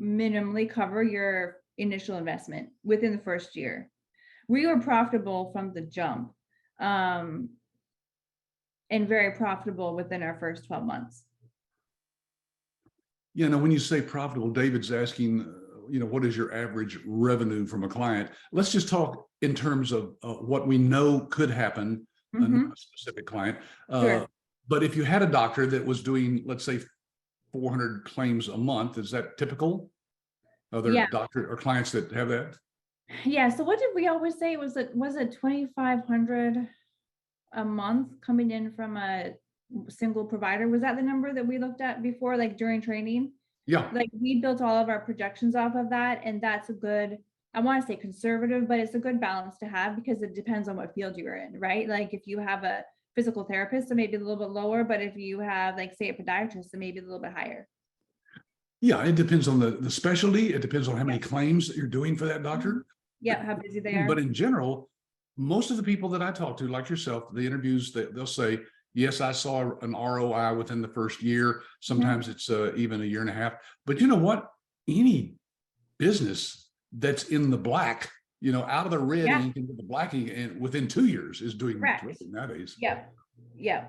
minimally cover your initial investment within the first year. We were profitable from the jump, and very profitable within our first 12 months. Yeah, now when you say profitable, David's asking, what is your average revenue from a client? Let's just talk in terms of what we know could happen, a specific client. Sure. But if you had a doctor that was doing, let's say, 400 claims a month, is that typical? Other doctor or clients that have that? Yeah. So what did we always say? Was it 2,500 a month coming in from a single provider? Was that the number that we looked at before, like during training? Yeah. Like we built all of our projections off of that, and that's a good, I want to say conservative, but it's a good balance to have because it depends on what field you're in, right? Like if you have a physical therapist, it may be a little bit lower, but if you have, like, say, a podiatrist, it may be a little bit higher. Yeah, it depends on the specialty. It depends on how many claims that you're doing for that doctor. Yeah, how busy they are. But in general, most of the people that I talk to, like yourself, the interviews, they'll say, yes, I saw an ROI within the first year. Sometimes it's even a year and a half. But you know what? Any business that's in the black, out of the red ink into the black ink, and within 2 years is doing terrific nowadays. Yeah.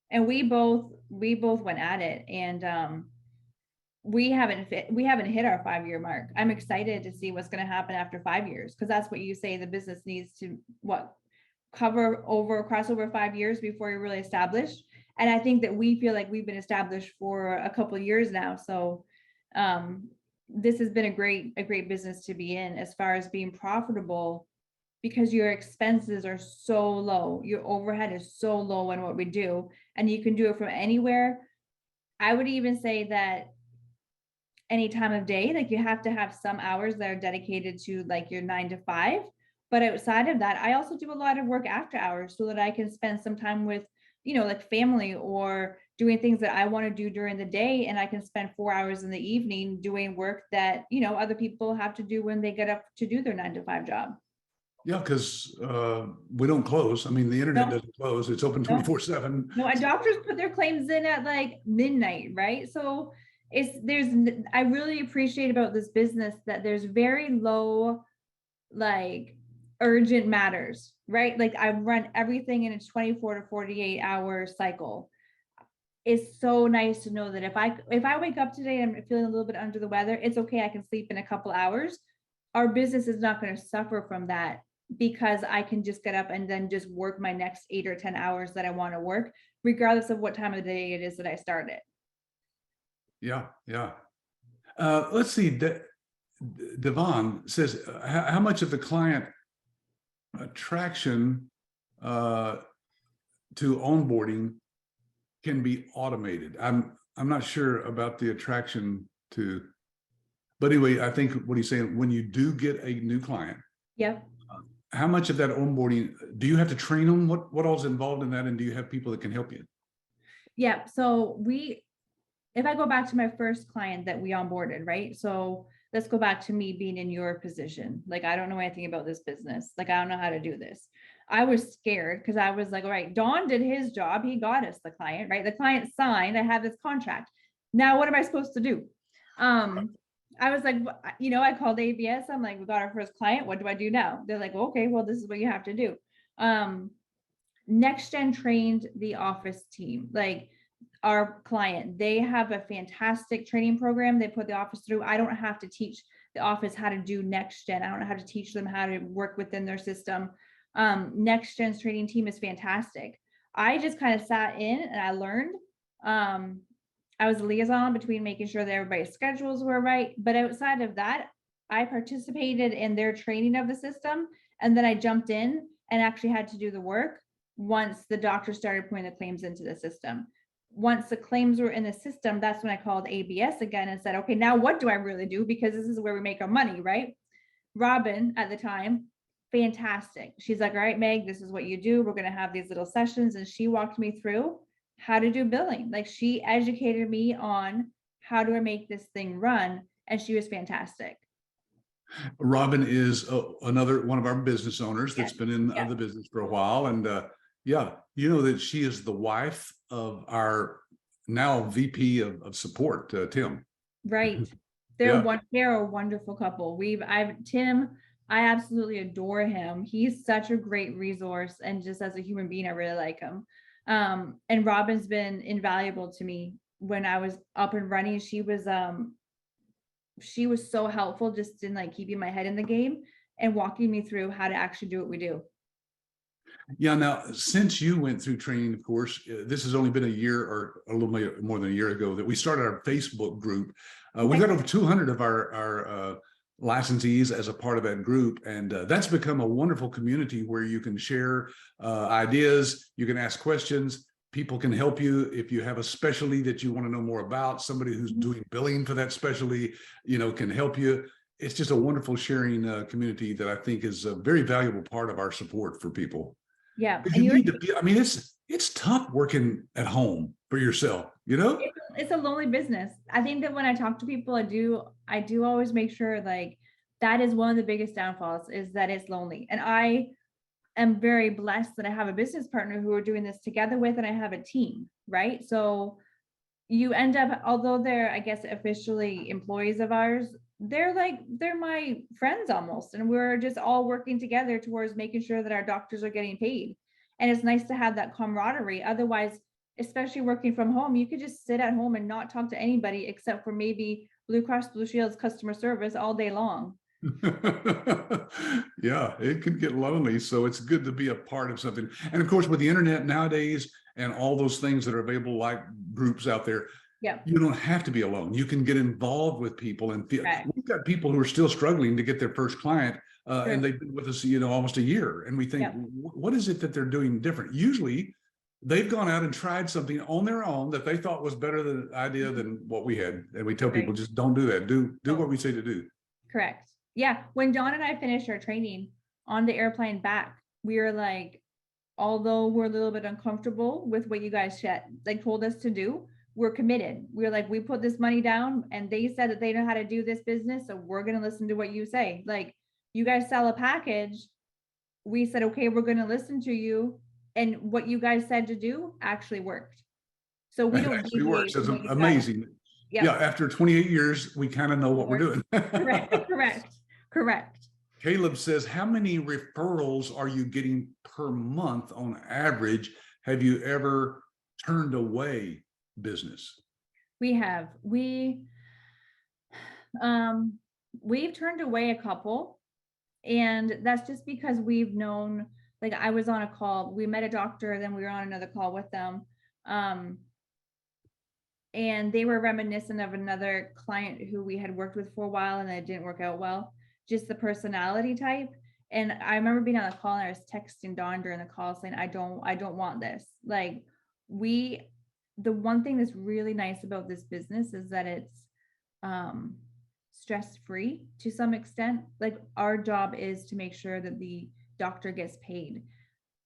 And we both went at it, and we haven't hit our 5-year mark. I'm excited to see what's going to happen after 5 years, because that's what you say the business needs to cross over 5 years before you're really established. And I think that we feel like we've been established for a couple of years now. So this has been a great business to be in as far as being profitable, because your expenses are so low. Your overhead is so low in what we do, and you can do it from anywhere. I would even say that any time of day, like you have to have some hours that are dedicated to like your 9 to 5. But outside of that, I also do a lot of work after hours so that I can spend some time with, like family, or doing things that I want to do during the day. And I can spend 4 hours in the evening doing work that, other people have to do when they get up to do their 9 to 5 job. Yeah, because we don't close. I mean, the internet doesn't close. It's open 24/7. No, and doctors put their claims in at like midnight, right? So I really appreciate about this business that there's very low, like, urgent matters, right? Like I run everything in a 24 to 48 hour cycle. It's so nice to know that if I wake up today and I'm feeling a little bit under the weather, it's okay. I can sleep in a couple hours. Our business is not going to suffer from that, because I can just get up and then just work my next 8 or 10 hours that I want to work, regardless of what time of the day it is that I start it. Yeah. Let's see. Devon says, how much of the client attraction to onboarding can be automated? I'm not sure about the attraction to, but anyway, I think what he's saying, when you do get a new client, how much of that onboarding do you have to train them? What all is involved in that, and do you have people that can help you? Yeah. So if I go back to my first client that we onboarded, right? So let's go back to me being in your position. Like, I don't know anything about this business. Like, I don't know how to do this. I was scared because I was like, all right, Don did his job. He got us the client, right? The client signed. I have this contract. Now, what am I supposed to do? I was like, I called ABS. I'm like, we got our first client. What do I do now? They're like, okay, well, this is what you have to do. Next Gen trained the office team, like our client. They have a fantastic training program they put the office through. I don't have to teach the office how to do Next Gen. I don't know how to teach them how to work within their system. Next Gen's training team is fantastic. I just kind of sat in and I learned. I was a liaison between making sure that everybody's schedules were right. But outside of that, I participated in their training of the system. And then I jumped in and actually had to do the work once the doctor started putting the claims into the system. Once the claims were in the system, that's when I called ABS again and said, okay, now what do I really do? Because this is where we make our money, right? Robin at the time, fantastic. She's like, all right, Meg, this is what you do. We're going to have these little sessions. And she walked me through how to do billing. Like she educated me on how do I make this thing run. And she was fantastic. Robin is another one of our business owners that's Yes. been in Yeah. the business for a while. And yeah, you know that she is the wife of our now VP of support, Tim. Right. Yeah. They're a wonderful couple. Tim, I absolutely adore him. He's such a great resource. And just as a human being, I really like him. And Robin's been invaluable to me when I was up and running. She was so helpful just in like keeping my head in the game and walking me through how to actually do what we do. Yeah. Now, since you went through training, of course, this has only been a year or a little more than a year ago that we started our Facebook group. We've got over 200 of our licensees as a part of that group. And that's become a wonderful community where you can share ideas, you can ask questions. People can help you if you have a specialty that you want to know more about. Somebody who's doing billing for that specialty, can help you. It's just a wonderful sharing community that I think is a very valuable part of our support for people. Yeah. You need to be, I mean, it's tough working at home for yourself, It's a lonely business. I think that when I talk to people, I do always make sure like that is one of the biggest downfalls is that it's lonely. And I am very blessed that I have a business partner who we're doing this together with, and I have a team, right? So you end up, although they're, I guess, officially employees of ours, they're my friends almost. And we're just all working together towards making sure that our doctors are getting paid. And it's nice to have that camaraderie. Otherwise, especially working from home, you could just sit at home and not talk to anybody except for maybe Blue Cross Blue Shield's customer service all day long. Yeah, it can get lonely. So it's good to be a part of something. And of course, with the internet nowadays and all those things that are available, like groups out there, Yeah. you don't have to be alone. You can get involved with people and feel. Right. We've got people who are still struggling to get their first client, Sure. and they've been with us, almost a year. And we think, Yeah. what is it that they're doing different? Usually, they've gone out and tried something on their own that they thought was better than idea than what we had. And we tell people, Right. just don't do that. Do No. what we say to do. Correct. Yeah. When Dawn and I finished our training on the airplane back, we were like, although we're a little bit uncomfortable with what you guys told us to do, we're committed. We're like, we put this money down and they said that they know how to do this business. So we're going to listen to what you say. Like, you guys sell a package. We said, okay, we're going to listen to you. And what you guys said to do actually worked. So we It don't actually deviate works. from It's what you guys- amazing. Yep. Yeah, after 28 years, we kind of know what we're doing. Correct. Caleb says, how many referrals are you getting per month on average? Have you ever turned away business? We've turned away a couple, and that's just because we've known, like I was on a call, we met a doctor, then we were on another call with them. And they were reminiscent of another client who we had worked with for a while and it didn't work out well, just the personality type. And I remember being on the call and I was texting Dawn during the call saying, I don't want this. Like the one thing that's really nice about this business is that it's stress-free to some extent. Like our job is to make sure that the doctor gets paid.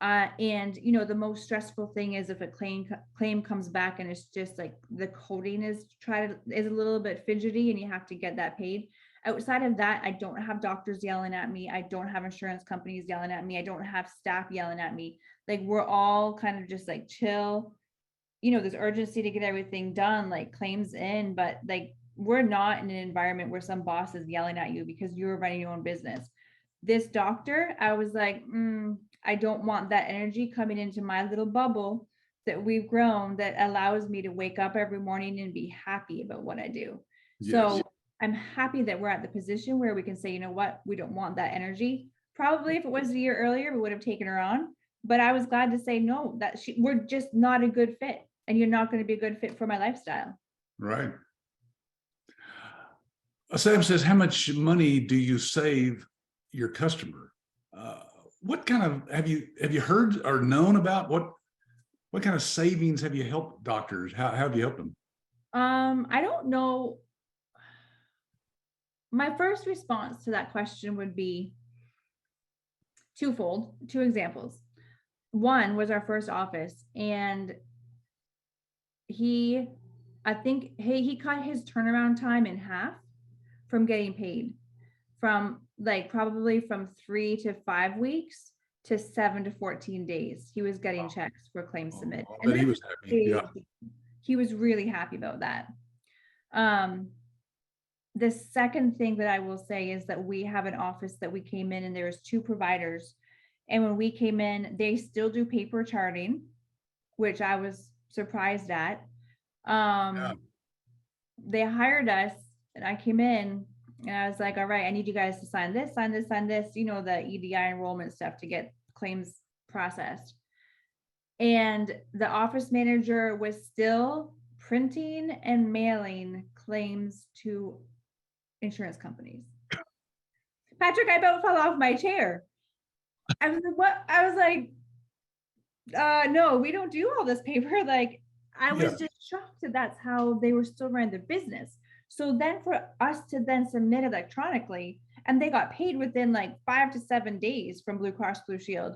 And the most stressful thing is if a claim comes back and it's just like the coding is a little bit fidgety and you have to get that paid. Outside of that, I don't have doctors yelling at me. I don't have insurance companies yelling at me. I don't have staff yelling at me. Like we're all kind of just like chill. There's urgency to get everything done, like claims in, but like we're not in an environment where some boss is yelling at you because you're running your own business. This doctor, I was like, I don't want that energy coming into my little bubble that we've grown that allows me to wake up every morning and be happy about what I do. Yes. So I'm happy that we're at the position where we can say, you know what, we don't want that energy. Probably if it was a year earlier, we would have taken her on. But I was glad to say no, that we're just not a good fit, and you're not going to be a good fit for my lifestyle. Right. Sam says, how much money do you save your customer? What kind of have you heard or known about what kind of savings have you helped doctors? How have you helped them? I don't know. My first response to that question would be twofold, two examples. One was our first office, and he cut his turnaround time in half from getting paid, from like probably from 3 to 5 weeks to 7 to 14 days. He was getting checks for claims submitted. But he was happy. Yeah. He was really happy about that. The second thing that I will say is that we have an office that we came in and there was 2 providers. And when we came in, they still do paper charting, which I was surprised at. They hired us and I came in and I was like, all right, I need you guys to sign this, sign this, sign this, you know, the EDI enrollment stuff to get claims processed. And the office manager was still printing and mailing claims to insurance companies. Patrick, I about fell off my chair. I was like, what? I was like, no, we don't do all this paper. Like, I was just shocked that that's how they were still running their business. So then for us to then submit electronically, and they got paid within like 5 to 7 days from Blue Cross Blue Shield,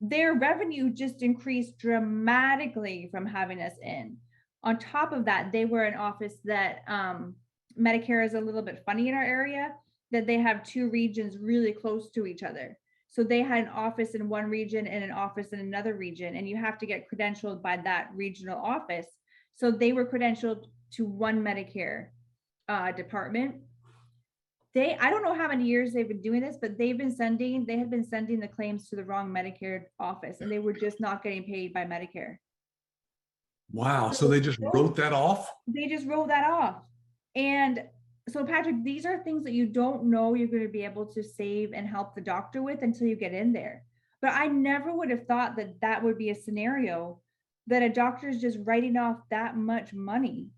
their revenue just increased dramatically from having us in. On top of that, they were an office that Medicare is a little bit funny in our area, that they have 2 regions really close to each other. So they had an office in one region and an office in another region, and you have to get credentialed by that regional office. So they were credentialed to one Medicare department. I don't know how many years they've been doing this, but they had been sending the claims to the wrong Medicare office, and they were just not getting paid by Medicare. Wow. So they just wrote that off? They just wrote that off. And so, Patrick, these are things that you don't know you're going to be able to save and help the doctor with until you get in there. But I never would have thought that that would be a scenario that a doctor is just writing off that much money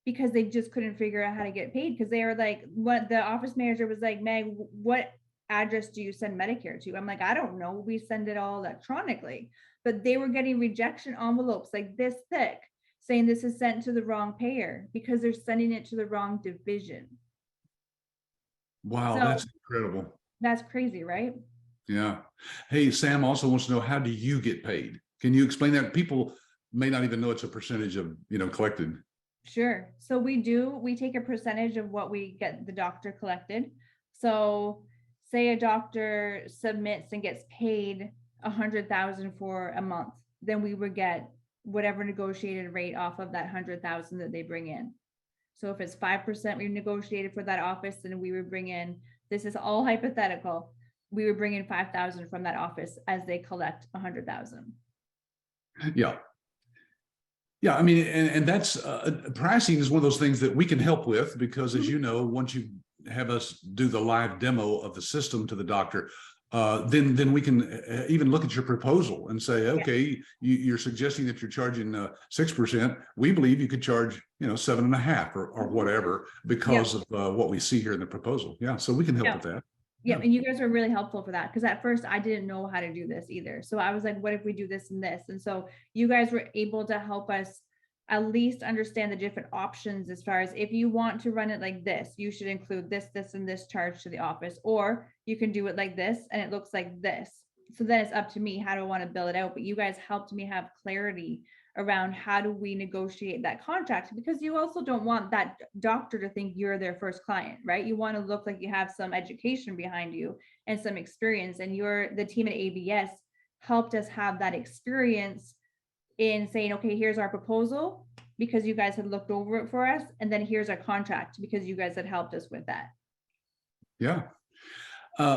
because they just couldn't figure out how to get paid. Because they were like, what the office manager was like, Meg, what address do you send Medicare to? I'm like, I don't know. We send it all electronically. But they were getting rejection envelopes like this thick, saying this is sent to the wrong payer because they're sending it to the wrong division. Wow, so, that's incredible. That's crazy, right? Yeah. Hey, Sam also wants to know, how do you get paid? Can you explain that? People may not even know it's a percentage of, collected. Sure. So we take a percentage of what we get the doctor collected. So say a doctor submits and gets paid $100,000 for a month, then we would get whatever negotiated rate off of that $100,000 that they bring in. So if it's 5% we negotiated for that office, then we would bring in, this is all hypothetical, we would bring in $5,000 from that office as they collect $100,000. Yeah. Yeah, I mean, and that's pricing is one of those things that we can help with, because as you know, once you have us do the live demo of the system to the doctor, then we can even look at your proposal and say, okay, you're suggesting that you're charging 6%. We believe you could charge, 7.5 or whatever, because of what we see here in the proposal. Yeah, so we can help with that. Yeah, and you guys were really helpful for that, because at first I didn't know how to do this either. So I was like, what if we do this and this? And so you guys were able to help us at least understand the different options, as far as if you want to run it like this, you should include this, this, and this charge to the office, or you can do it like this and it looks like this. So then it's up to me, how do I want to build it out? But you guys helped me have clarity around how do we negotiate that contract, because you also don't want that doctor to think you're their first client, right? You want to look like you have some education behind you and some experience, and the team at ABS helped us have that experience in saying, okay, here's our proposal. because you guys had looked over it for us. And then here's our contract because you guys had helped us with that. Yeah.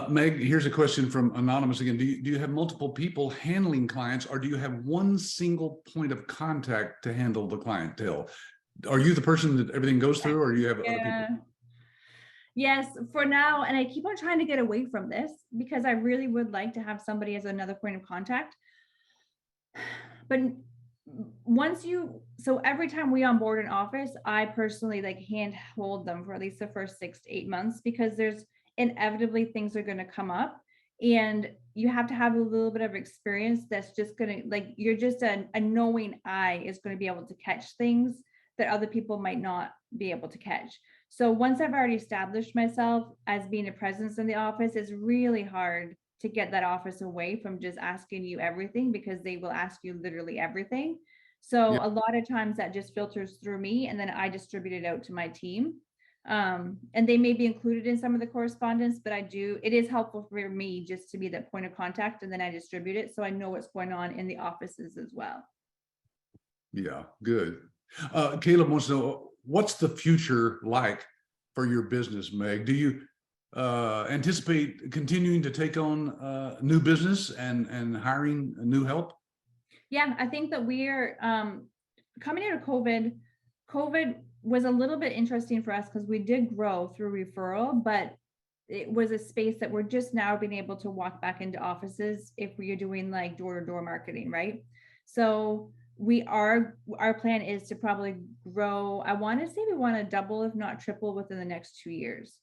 Meg, here's a question from Anonymous again. Do you have multiple people handling clients, or do you have one single point of contact to handle the clientele? Are you the person that everything goes through, or do you have other people? Yes, for now. And I keep on trying to get away from this because I really would like to have somebody as another point of contact. But so every time we onboard an office, I personally like hand hold them for at least the first 6 to 8 months, because there's inevitably things are going to come up, and you have to have a little bit of experience that's just going to, like, you're just a knowing eye is going to be able to catch things that other people might not be able to catch. So once I've already established myself as being a presence in the office, it's really hard to get that office away from just asking you everything, because they will ask you literally everything. So Yeah. a lot of times that just filters through me, and then I distribute it out to my team. And they may be included in some of the correspondence, but it is helpful for me just to be that point of contact, and then I distribute it so I know what's going on in the offices as well. Yeah, good. Caleb wants to know, what's the future like for your business, Meg? Do you anticipate continuing to take on new business and hiring new help? Yeah, I think that we're coming out of COVID. COVID was a little bit interesting for us because we did grow through referral, but it was a space that we're just now being able to walk back into offices if we are doing like door-to-door marketing, right? So our plan is to probably grow. I want to say we want to double, if not triple, within the next 2 years.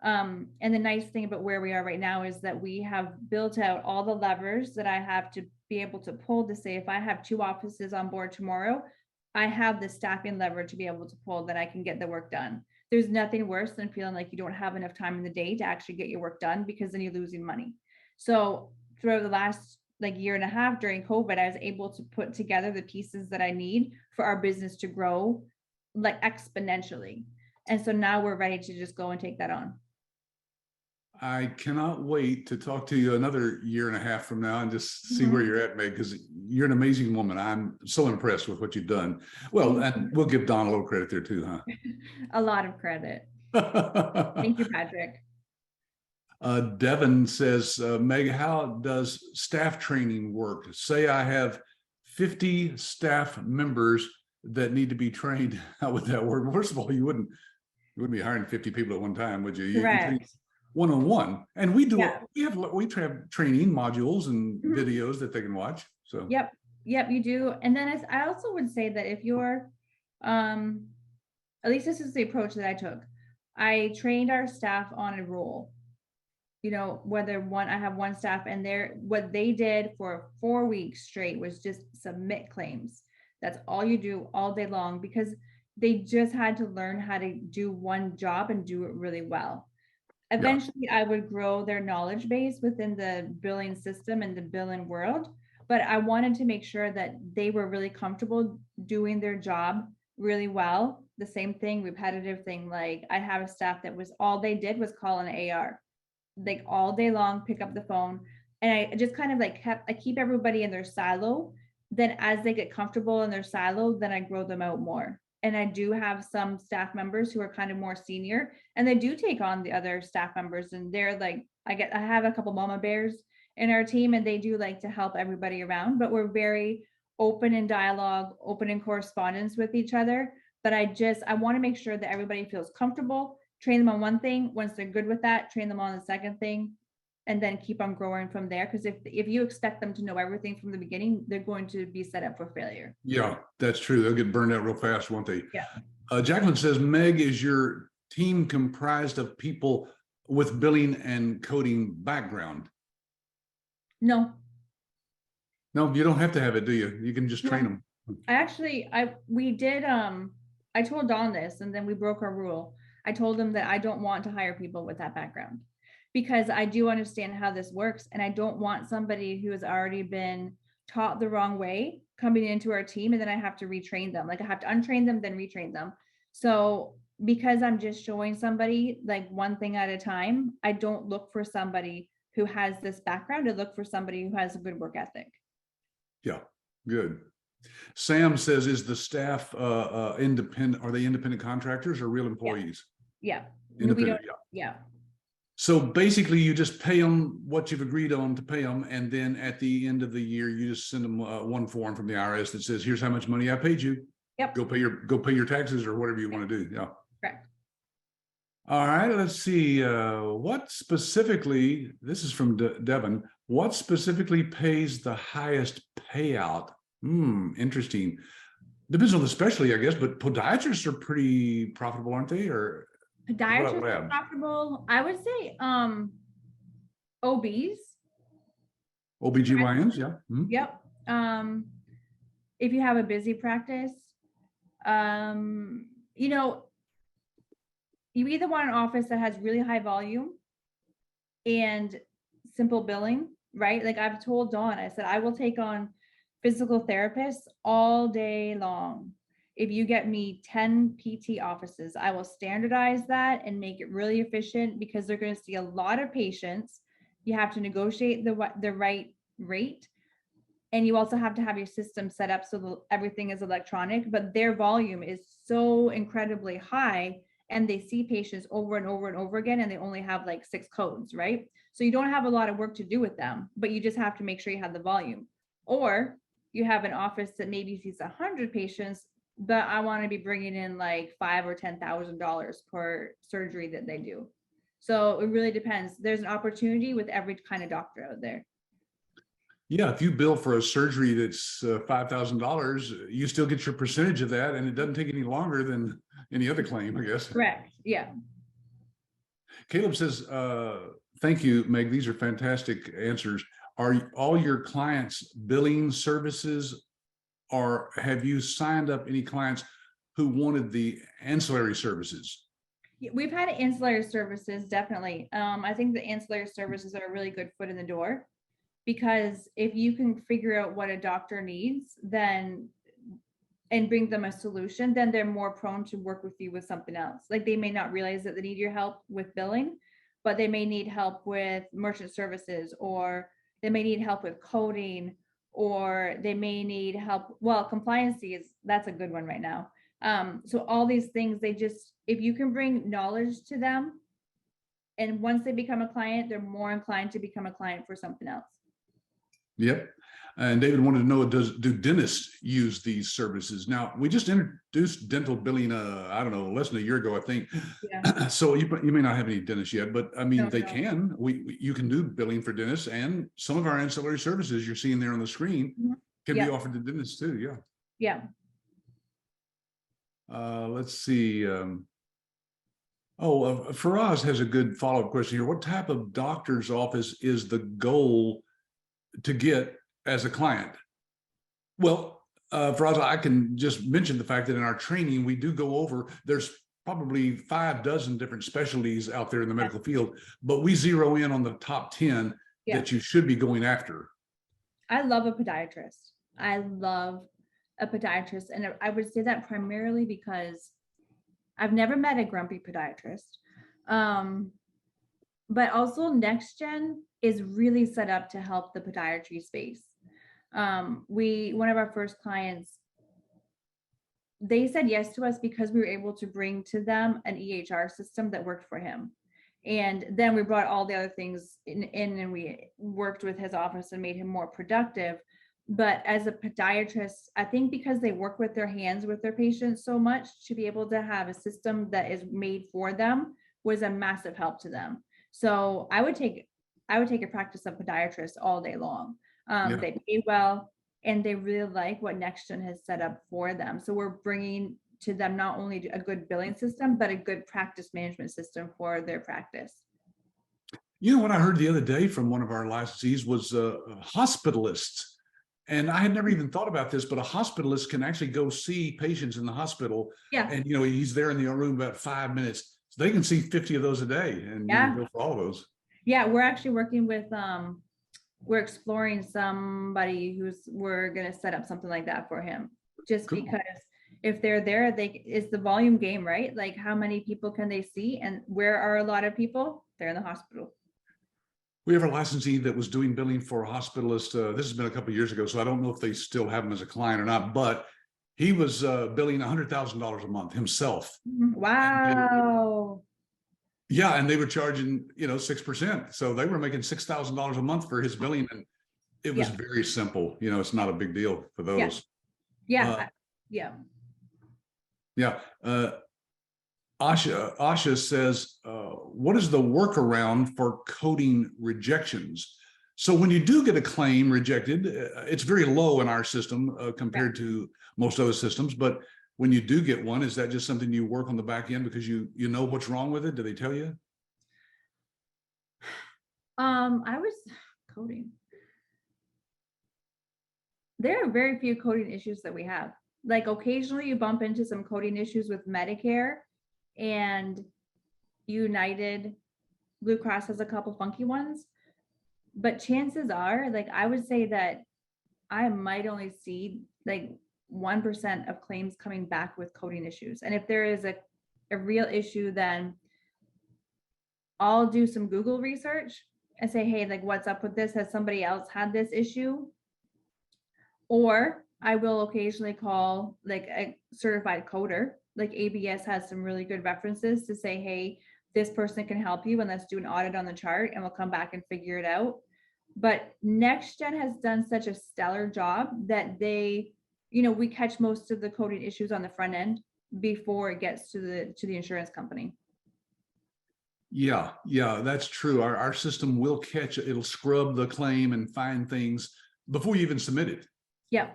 And the nice thing about where we are right now is that we have built out all the levers that I have to be able to pull to say, if I have 2 offices on board tomorrow, I have the staffing lever to be able to pull that I can get the work done. There's nothing worse than feeling like you don't have enough time in the day to actually get your work done, because then you're losing money. So throughout the last like year and a half during COVID, I was able to put together the pieces that I need for our business to grow like exponentially. And so now we're ready to just go and take that on. I cannot wait to talk to you another year and a half from now and just see where you're at, Meg, because you're an amazing woman. I'm so impressed with what you've done. Well, and we'll give Don a little credit there too, huh? A lot of credit. Thank you, Patrick. Devin says, Meg, how does staff training work? Say I have 50 staff members that need to be trained. How would that work? First of all, you wouldn't be hiring 50 people at one time, would you? You train one-on-one, and we do. Yeah. We have training modules and videos that they can watch. So yep, you do. And then I also would say that if you're, at least this is the approach that I took. I trained our staff on a role. You know, I have one staff, and what they did for 4 weeks straight was just submit claims. That's all you do all day long, because they just had to learn how to do one job and do it really well. Eventually, I would grow their knowledge base within the billing system and the billing world, but I wanted to make sure that they were really comfortable doing their job really well. The same thing, repetitive thing, like I have a staff that was all they did was call an AR, like all day long, pick up the phone. And I just kind of like I keep everybody in their silo. Then as they get comfortable in their silo, then I grow them out more. And I do have some staff members who are kind of more senior, and they do take on the other staff members. And they're like, I have a couple mama bears in our team, and they do like to help everybody around, but we're very open in dialogue, open in correspondence with each other. But I want to make sure that everybody feels comfortable, train them on one thing. Once they're good with that, train them on the second thing, and then keep on growing from there. Because if you expect them to know everything from the beginning, they're going to be set up for failure. Yeah, that's true. They'll get burned out real fast, won't they? Yeah. Jacqueline says, Meg, is your team comprised of people with billing and coding background? No. No, you don't have to have it, do you? You can just train them. I told Don this, and then we broke our rule. I told him that I don't want to hire people with that background, because I do understand how this works. And I don't want somebody who has already been taught the wrong way coming into our team, and then I have to retrain them. Like I have to untrain them, then retrain them. So because I'm just showing somebody like one thing at a time, I don't look for somebody who has this background. I look for somebody who has a good work ethic. Yeah, good. Sam says, is the staff independent? Are they independent contractors or real employees? Yeah. No, we Independent, don't. yeah. Yeah. So basically, you just pay them what you've agreed on to pay them, and then at the end of the year, you just send them one form from the IRS that says, "Here's how much money I paid you. Yep. Go pay your taxes or whatever you want to do." Yeah. Correct. All right. Let's see. What specifically? This is from Devin. What specifically pays the highest payout? Interesting. Depends on the specialty, I guess. But podiatrists are pretty profitable, aren't they? Or what about Podiatrists are labs? profitable. I would say OBs. OBGYNs, yeah. Yep. If you have a busy practice, you know, you either want an office that has really high volume and simple billing, right? Like I've told Dawn, I said, I will take on physical therapists all day long. If you get me 10 PT offices, I will standardize that and make it really efficient because they're going to see a lot of patients. You have to negotiate the right rate. And you also have to have your system set up so everything is electronic, but their volume is so incredibly high and they see patients over and over and over again, and they only have like 6 codes, right? So you don't have a lot of work to do with them, but you just have to make sure you have the volume. Or you have an office that maybe sees 100 patients, but I want to be bringing in like $5,000 or $10,000 per surgery that they do. So it really depends. There's an opportunity with every kind of doctor out there. Yeah, if you bill for a surgery that's $5,000, you still get your percentage of that, and it doesn't take any longer than any other claim, I guess. Correct. Yeah. Caleb says, "Thank you, Meg. These are fantastic answers. Are all your clients billing services, or have you signed up any clients who wanted the ancillary services?" We've had ancillary services, definitely. I think the ancillary services are a really good foot in the door. Because if you can figure out what a doctor needs, then and bring them a solution, then they're more prone to work with you with something else. Like they may not realize that they need your help with billing, but they may need help with merchant services, or they may need help with coding, or they may need help. Well, compliancy that's a good one right now. So all these things, if you can bring knowledge to them, and once they become a client, they're more inclined to become a client for something else. Yep. And David wanted to know, do dentists use these services? Now, we just introduced dental billing, I don't know, less than a year ago, I think. Yeah. So you may not have any dentists yet, but I mean, No, they no. can. You can do billing for dentists, and some of our ancillary services you're seeing there on the screen can be offered to dentists too. Yeah. Yeah. Let's see. Faraz has a good follow-up question here. What type of doctor's office is the goal to get as a client? Well, Faraz, I can just mention the fact that in our training, we do go over, there's probably 6 different specialties out there in the medical field, but we zero in on the top 10 that you should be going after. I love a podiatrist. I love a podiatrist. And I would say that primarily because I've never met a grumpy podiatrist. But also NextGen is really set up to help the podiatry space. One of our first clients, they said yes to us because we were able to bring to them an EHR system that worked for him. And then we brought all the other things in and we worked with his office and made him more productive. But as a podiatrist, I think because they work with their hands with their patients so much, to be able to have a system that is made for them was a massive help to them. So I would take a practice of podiatrists all day long. They pay well, and they really like what NextGen has set up for them. So we're bringing to them not only a good billing system, but a good practice management system for their practice. You know what I heard the other day from one of our licensees was hospitalists. And I had never even thought about this, but a hospitalist can actually go see patients in the hospital. Yeah. And, he's there in the room about 5 minutes. So they can see 50 of those a day and bill for all of those. Yeah, we're actually working with, we're exploring somebody we're going to set up something like that for him. Just cool. Because if they're there, it's the volume game, right? Like how many people can they see? And where are a lot of people? They're in the hospital. We have a licensee that was doing billing for a hospitalist. This has been a couple of years ago, so I don't know if they still have him as a client or not, but he was billing $100,000 a month himself. Wow. Yeah, and they were charging, 6%. So they were making $6,000 a month for his billing, and it was very simple. It's not a big deal for those. Yeah. Yeah. Asha says, what is the workaround for coding rejections? So when you do get a claim rejected, it's very low in our system compared to most other systems. But when you do get one, is that just something you work on the back end because you know what's wrong with it? Do they tell you? I was coding. There are very few coding issues that we have. Like occasionally you bump into some coding issues with Medicare, and United Blue Cross has a couple funky ones. But chances are, like, I would say that I might only see like 1% of claims coming back with coding issues. And if there is a real issue, then I'll do some Google research and say, hey, like, what's up with this? Has somebody else had this issue? Or I will occasionally call like a certified coder. Like ABS has some really good references to say, hey, this person can help you, and let's do an audit on the chart and we'll come back and figure it out. But NextGen has done such a stellar job that they, we catch most of the coding issues on the front end before it gets to the insurance company. Yeah, that's true. Our system will catch it. It'll scrub the claim and find things before you even submit it. Yeah.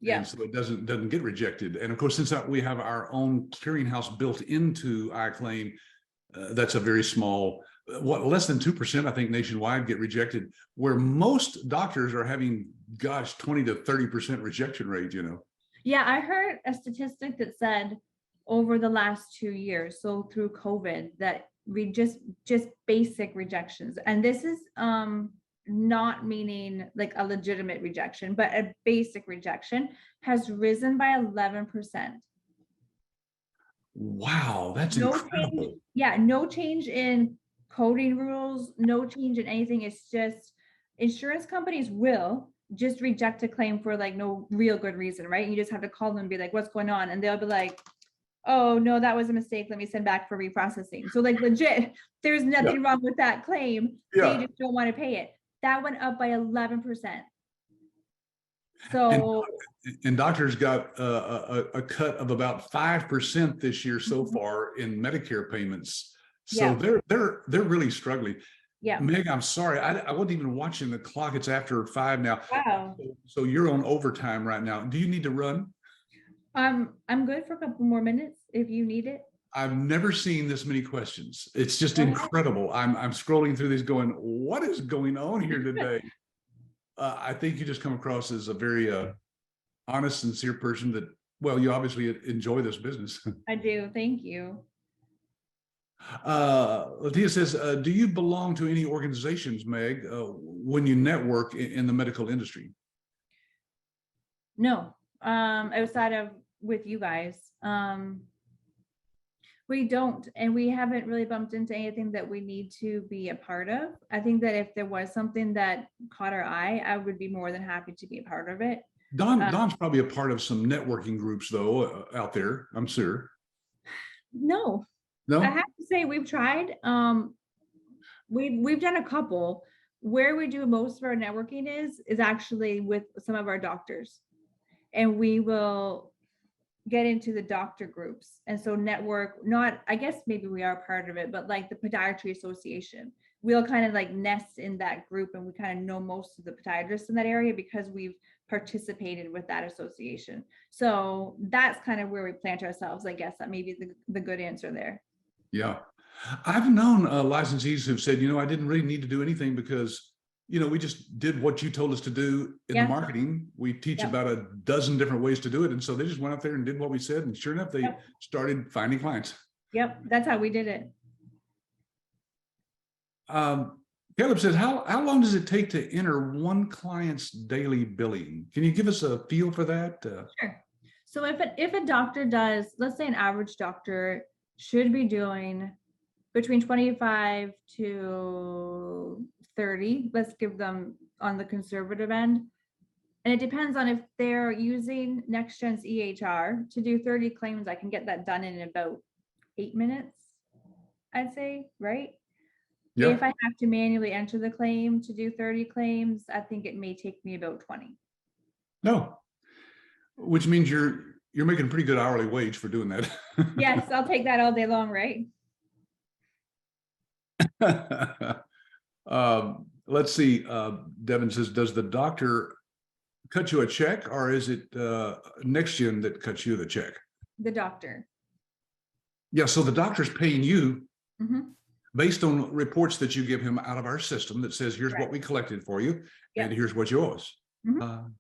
And so it doesn't get rejected. And of course, since we have our own clearinghouse built into iClaim, that's a very small, less than 2%, I think, nationwide get rejected, where most doctors are having, 20 to 30% rejection rate, Yeah, I heard a statistic that said over the last 2 years, so through COVID, that we just basic rejections. And this is not meaning like a legitimate rejection, but a basic rejection has risen by 11%. Wow, that's incredible. No change in coding rules, no change in anything. It's just insurance companies will just reject a claim for like no real good reason, right? And you just have to call them and be like, what's going on? And they'll be like, oh no, that was a mistake. Let me send back for reprocessing. So like legit, there's nothing wrong with that claim. They just don't want to pay it. That went up by 11%. So and doctors got a cut of about 5% this year so far in Medicare payments. So they're really struggling. Yeah. Meg, I'm sorry. I wasn't even watching the clock. It's after 5 now. Wow. So you're on overtime right now. Do you need to run? I'm good for a couple more minutes if you need it. I've never seen this many questions. It's just incredible. I'm scrolling through these going, what is going on here today? I think you just come across as a very honest, sincere person that, well, you obviously enjoy this business. I do. Thank you. Latia says, do you belong to any organizations, Meg, when you network in the medical industry? No, outside of with you guys. We don't, and we haven't really bumped into anything that we need to be a part of. I think that if there was something that caught our eye, I would be more than happy to be a part of it. Don's probably a part of some networking groups, though, out there, I'm sure. No, I have to say we've tried. We've done a couple. Where we do most of our networking is actually with some of our doctors, and we will get into the doctor groups. And so network, not, I guess maybe we are part of it, but like the Podiatry Association, we'll kind of like nest in that group, and we kind of know most of the podiatrists in that area because we've participated with that association. So that's kind of where we plant ourselves, I guess. That may be the good answer there. Yeah. I've known licensees who've said, I didn't really need to do anything because, we just did what you told us to do in the marketing. We teach about a dozen different ways to do it. And so they just went out there and did what we said. And sure enough, they started finding clients. Yep. That's how we did it. Caleb says, how long does it take to enter one client's daily billing? Can you give us a feel for that? Sure. So if a doctor does, let's say an average doctor should be doing between 25 to 30. Let's give them on the conservative end. And it depends on if they're using NextGen's EHR to do 30 claims. I can get that done in about 8 minutes, I'd say, right? Yeah. If I have to manually enter the claim to do 30 claims, I think it may take me about 20. No, which means you're making a pretty good hourly wage for doing that. Yes, I'll take that all day long, right? Let's see. Devin says, does the doctor cut you a check, or is it NextGen that cuts you the check? The doctor. Yeah, so the doctor's paying you Mhm. based on reports that you give him out of our system that says, here's what we collected for you, Yep. and here's what you owe us. Mhm.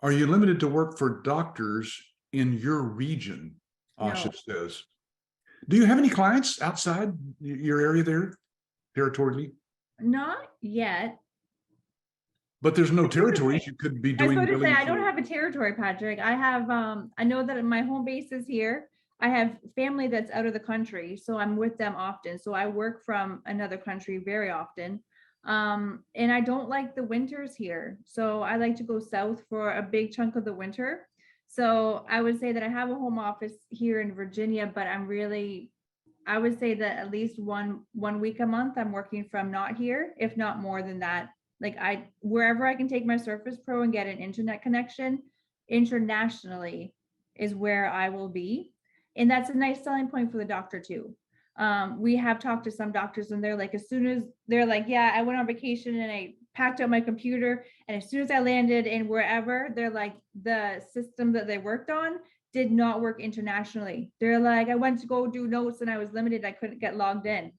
Are you limited to work for doctors in your region? Asha No. says. Do you have any clients outside your area there, territorially? Not yet. But there's no territories you could be I was doing going to say, billing I don't for. have a territory, Patrick. I have, I know that my home base is here. I have family that's out of the country, so I'm with them often. So I work from another country very often. And I don't like the winters here. So I like to go south for a big chunk of the winter. So I would say that I have a home office here in Virginia, but I would say that at least one week a month I'm working from not here, if not more than that. Like wherever I can take my Surface Pro and get an internet connection internationally is where I will be. And that's a nice selling point for the doctor too. We have talked to some doctors and they're like, as soon as they're like, yeah, I went on vacation and I packed up my computer. And as soon as I landed in wherever, they're like, the system that they worked on did not work internationally. They're like, I went to go do notes and I was limited. I couldn't get logged in.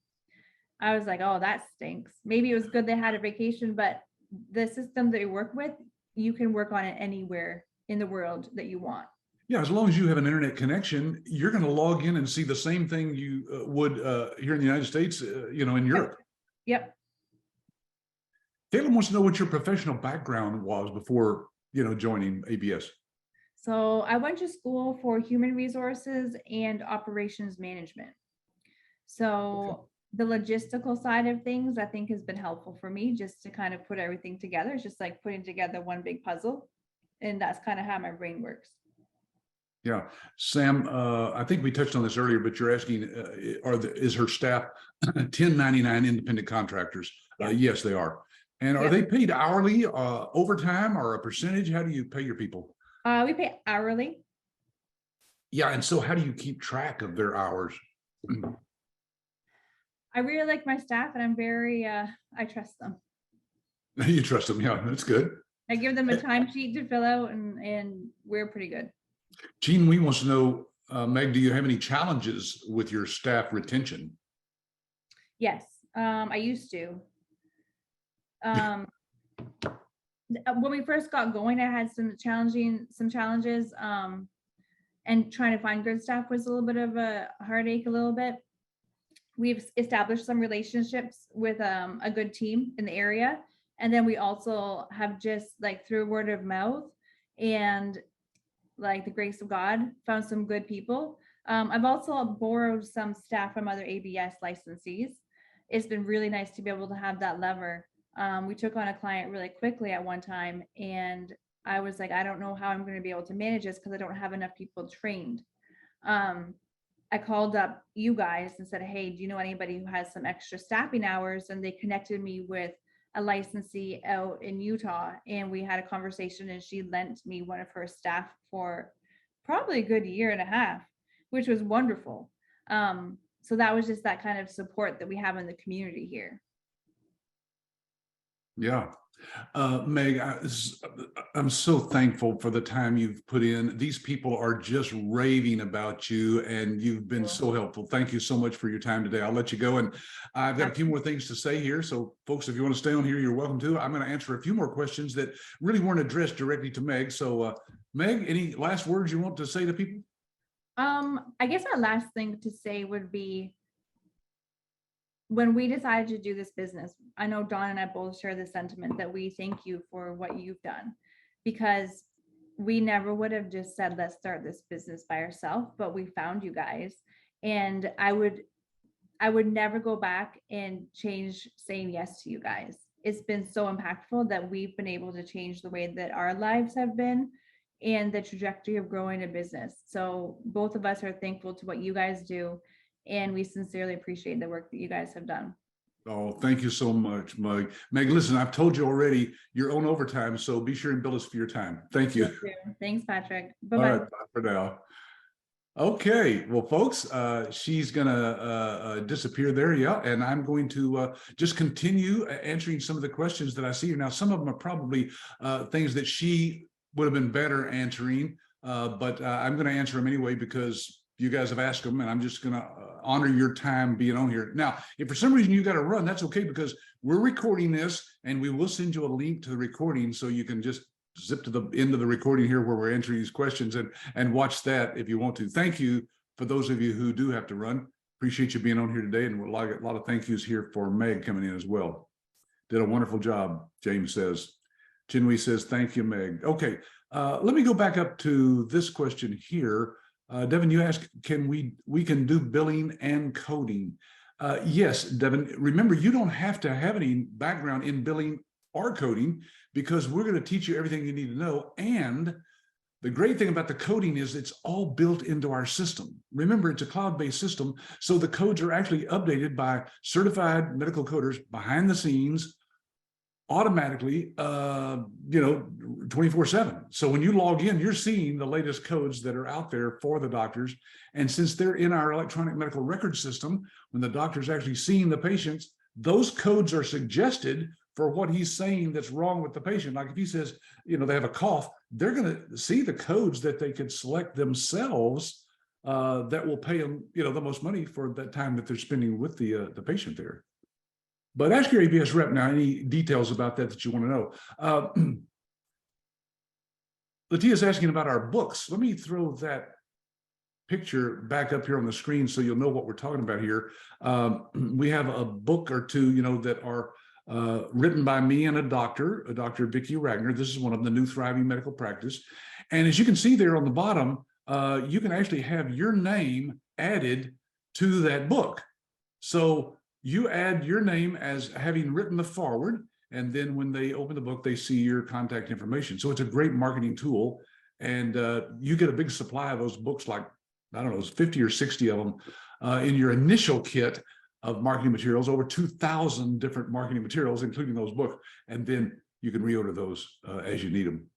I was like, oh, that stinks. Maybe it was good they had a vacation, but the system that you work with, you can work on it anywhere in the world that you want. Yeah, as long as you have an internet connection, you're going to log in and see the same thing you would here in the United States, in Europe. Yep. Caitlin wants to know what your professional background was before, joining ABS. So I went to school for human resources and operations management. So the logistical side of things, I think, has been helpful for me just to kind of put everything together. It's just like putting together one big puzzle. And that's kind of how my brain works. Yeah. Sam, I think we touched on this earlier, but you're asking, is her staff 1099 independent contractors? Yeah. Yes, they are. And are they paid hourly, overtime, or a percentage? How do you pay your people? We pay hourly. Yeah. And so how do you keep track of their hours? I really like my staff and I'm very, I trust them. You trust them. Yeah, that's good. I give them a timesheet to fill out and we're pretty good. Gene Wee wants to know, Meg, do you have any challenges with your staff retention? Yes, I used to. When we first got going, I had some challenges, and trying to find good staff was a little bit of a heartache a little bit. We've established some relationships with a good team in the area. And then we also have just like through word of mouth and like the grace of God, found some good people. I've also borrowed some staff from other ABS licensees. It's been really nice to be able to have that lever. We took on a client really quickly at one time and I was like, I don't know how I'm going to be able to manage this because I don't have enough people trained. I called up you guys and said, hey, do you know anybody who has some extra staffing hours? And they connected me with a licensee out in Utah. And we had a conversation and she lent me one of her staff for probably a good year and a half, which was wonderful. So that was just that kind of support that we have in the community here. Yeah. Meg, I'm so thankful for the time you've put in. These people are just raving about you and you've been so helpful. Thank you so much for your time today. I'll let you go. And I've got a few more things to say here. So folks, if you want to stay on here, you're welcome to. I'm going to answer a few more questions that really weren't addressed directly to Meg. So Meg, any last words you want to say to people? I guess our last thing to say would be, when we decided to do this business, I know Dawn and I both share the sentiment that we thank you for what you've done, because we never would have just said, let's start this business by ourselves, but we found you guys. And I would never go back and change saying yes to you guys. it's been so impactful that we've been able to change the way that our lives have been and the trajectory of growing a business. So both of us are thankful to what you guys do, and we sincerely appreciate the work that you guys have done. Oh, thank you so much, Meg. Meg, listen, I've told you already, you're on overtime, so be sure and bill us for your time. Thank you. Thanks, Patrick. All Bye-bye. right, bye for now. Okay, well, folks, she's gonna disappear there, yeah, and I'm going to just continue answering some of the questions that I see here. Now, some of them are probably things that she would have been better answering, but I'm going to answer them anyway because you guys have asked them, and I'm just going to honor your time being on here. Now, if for some reason you got to run, that's okay, because we're recording this, and we will send you a link to the recording so you can just zip to the end of the recording here where we're answering these questions and watch that if you want to. Thank you for those of you who do have to run. Appreciate you being on here today, and a lot of thank yous here for Meg coming in as well. Did a wonderful job, James says. Chinwe says, thank you, Meg. Okay, let me go back up to this question here. Devin, you asked, can we can do billing and coding? Yes, Devin, remember, you don't have to have any background in billing or coding, because we're going to teach you everything you need to know. And the great thing about the coding is it's all built into our system. Remember, it's a cloud-based system, so the codes are actually updated by certified medical coders behind the scenes automatically, 24/7. So when you log in, you're seeing the latest codes that are out there for the doctors. And since they're in our electronic medical record system, when the doctor's actually seeing the patients, those codes are suggested for what he's saying that's wrong with the patient. Like if he says, they have a cough, they're going to see the codes that they could select themselves that will pay them, the most money for that time that they're spending with the patient there. But ask your ABS rep now any details about that you want to know. Latia's asking about our books. Let me throw that picture back up here on the screen so you'll know what we're talking about here. We have a book or two, that are written by me and a Dr. Vicki Ragnar. This is one of the New Thriving Medical Practice. And as you can see there on the bottom, you can actually have your name added to that book. So you add your name as having written the foreword, and then when they open the book, they see your contact information. So it's a great marketing tool, and you get a big supply of those books, like, I don't know, 50 or 60 of them in your initial kit of marketing materials, over 2,000 different marketing materials, including those books. And then you can reorder those as you need them.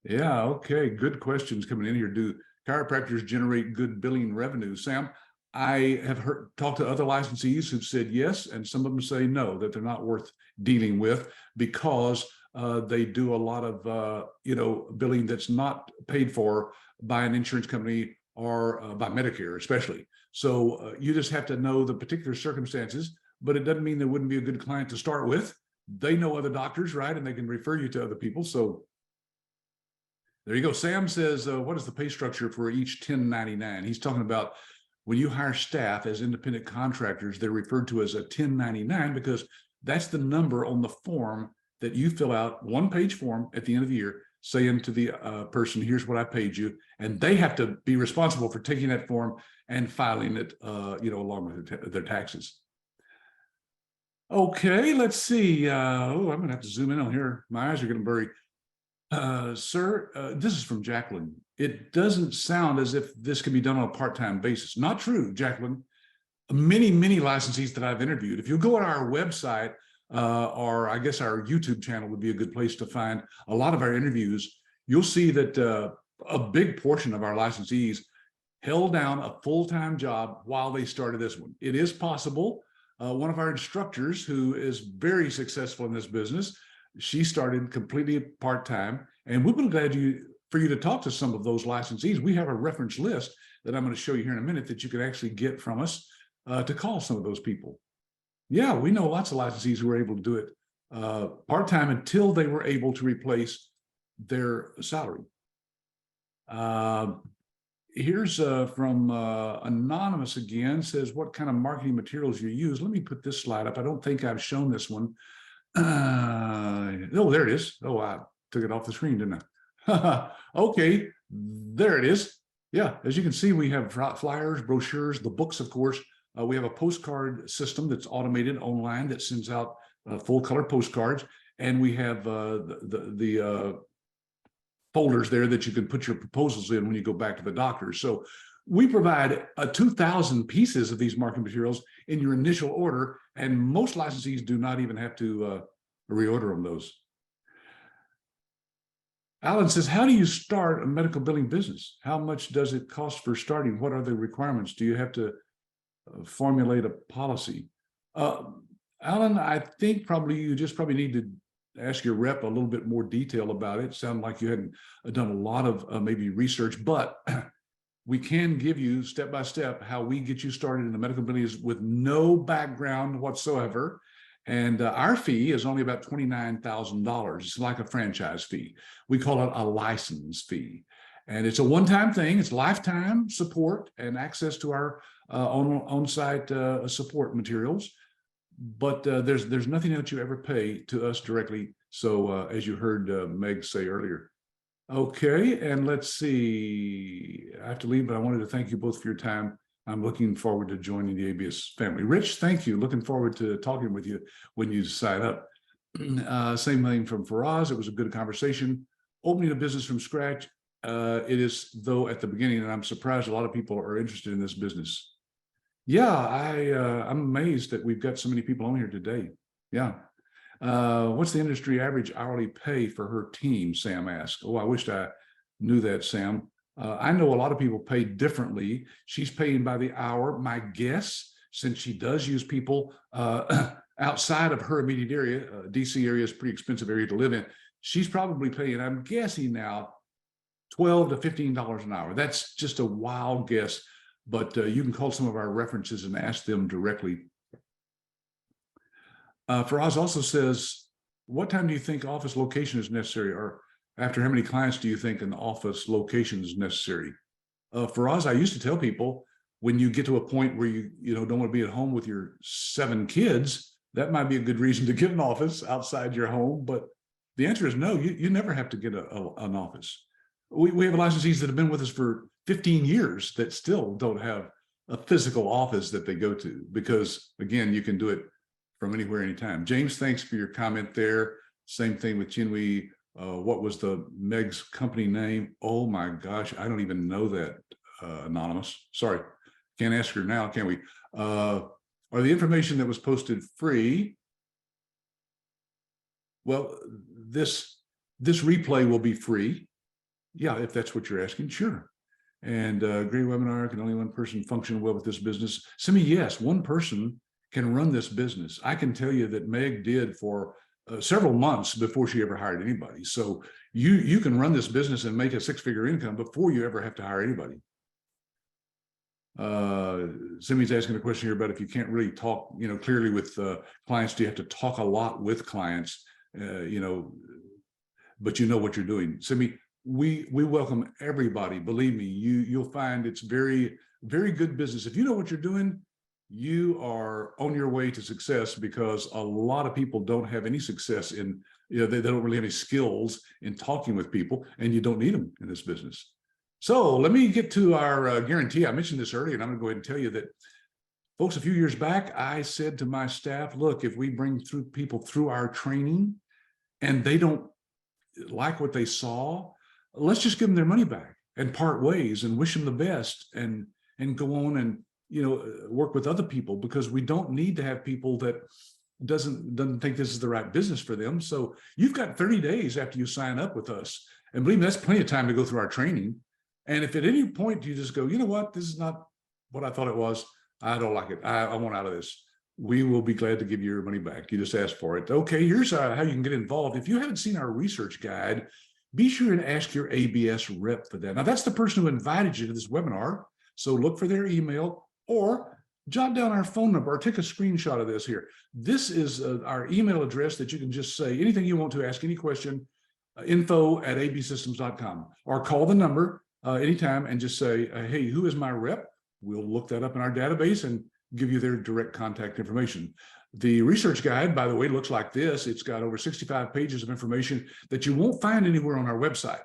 Yeah, okay, good questions coming in here. Do chiropractors generate good billing revenue? Sam, I have talked to other licensees who've said yes, and some of them say no, that they're not worth dealing with because they do a lot of billing that's not paid for by an insurance company or by Medicare, especially. So you just have to know the particular circumstances, but it doesn't mean they wouldn't be a good client to start with. They know other doctors, right? And they can refer you to other people. So there you go. Sam says, what is the pay structure for each 1099? He's talking about when you hire staff as independent contractors, they're referred to as a 1099 because that's the number on the form that you fill out, one-page form at the end of the year, saying to the person, here's what I paid you. And they have to be responsible for taking that form and filing it, along with their taxes. Okay, let's see. I'm going to have to zoom in on here. My eyes are getting blurry. Sir, this is from Jacqueline. It doesn't sound as if this can be done on a part-time basis. Not true, Jacqueline. Many licensees that I've interviewed, if you go on our website, or I guess our YouTube channel would be a good place to find a lot of our interviews, you'll see that a big portion of our licensees held down a full-time job while they started this one. It is possible. One of our instructors, who is very successful in this business, she started completely part-time, and we've been glad for you to talk to some of those licensees. We have a reference list that I'm going to show you here in a minute that you can actually get from us to call some of those people. Yeah, we know lots of licensees who were able to do it part-time until they were able to replace their salary. Here's from Anonymous again, says, what kind of marketing materials you use? Let me put this slide up. I don't think I've shown this one. Oh, there it is. Oh, I took it off the screen, didn't I? Okay, there it is. Yeah, as you can see, we have flyers, brochures, the books, of course. We have a postcard system that's automated online that sends out full color postcards, and we have the folders there that you can put your proposals in when you go back to the doctor. So we provide 2,000 pieces of these marketing materials in your initial order, and most licensees do not even have to reorder them those. Alan says, how do you start a medical billing business? How much does it cost for starting? What are the requirements? Do you have to formulate a policy? Alan, I think you just need to ask your rep a little bit more detail about it. Sound like you hadn't done a lot of maybe research, but we can give you step by step how we get you started in the medical billing with no background whatsoever. And our fee is only about $29,000. It's like a franchise fee. We call it a license fee. And it's a one-time thing. It's lifetime support and access to our on-site support materials. But there's nothing that you ever pay to us directly. So as you heard Meg say earlier. Okay, and let's see. I have to leave, but I wanted to thank you both for your time. I'm looking forward to joining the ABS family. Rich, thank you. Looking forward to talking with you when you sign up. Same thing from Faraz. It was a good conversation. Opening a business from scratch. It is, though, at the beginning, and I'm surprised a lot of people are interested in this business. Yeah, I'm amazed that we've got so many people on here today. Yeah. What's the industry average hourly pay for her team? Sam asked. Oh, I wished I knew that, Sam. I know a lot of people pay differently. She's paying by the hour. My guess, since she does use people outside of her immediate area, DC area is a pretty expensive area to live in. She's probably paying, I'm guessing now, $12 to $15 an hour. That's just a wild guess, but you can call some of our references and ask them directly. Faraz also says, what time do you think office location is necessary? Or after how many clients do you think an office location is necessary? Faraz, I used to tell people, when you get to a point where you don't want to be at home with your 7 kids, that might be a good reason to get an office outside your home. But the answer is no, you never have to get an office. We have licensees that have been with us for 15 years that still don't have a physical office that they go to, because again, you can do it from anywhere, anytime. James, thanks for your comment there. Same thing with Chinwe. What was the Meg's company name? Oh my gosh, I don't even know that, anonymous. Sorry, can't ask her now, can we? Are the information that was posted free? Well, this replay will be free. Yeah, if that's what you're asking, sure. And great webinar. Can only one person function well with this business? Simi, yes, one person can run this business. I can tell you that Meg did for several months before she ever hired anybody. So you can run this business and make a 6-figure income before you ever have to hire anybody. Simi's asking a question here about if you can't really talk, clearly with clients, do you have to talk a lot with clients, but you know what you're doing. Simi, we welcome everybody. Believe me, you'll find it's very, very good business. If you know what you're doing, you are on your way to success, because a lot of people don't have any success in, they don't really have any skills in talking with people, and you don't need them in this business. So let me get to our guarantee. I mentioned this earlier, and I'm going to go ahead and tell you that, folks, a few years back, I said to my staff, look, if we bring people through our training and they don't like what they saw, let's just give them their money back and part ways and wish them the best and go on and work with other people, because we don't need to have people that doesn't think this is the right business for them. So you've got 30 days after you sign up with us, and believe me, that's plenty of time to go through our training. And if at any point you just go, you know what, this is not what I thought it was, I don't like it, I want out of this, we will be glad to give you your money back. You just ask for it. Okay, here's how you can get involved. If you haven't seen our research guide, be sure and ask your ABS rep for that. Now, that's the person who invited you to this webinar, so look for their email, or jot down our phone number, or take a screenshot of this here. This is our email address that you can just say anything you want to, ask any question, info@absystems.com, or call the number anytime and just say, hey, who is my rep? We'll look that up in our database and give you their direct contact information. The research guide, by the way, looks like this. It's got over 65 pages of information that you won't find anywhere on our website.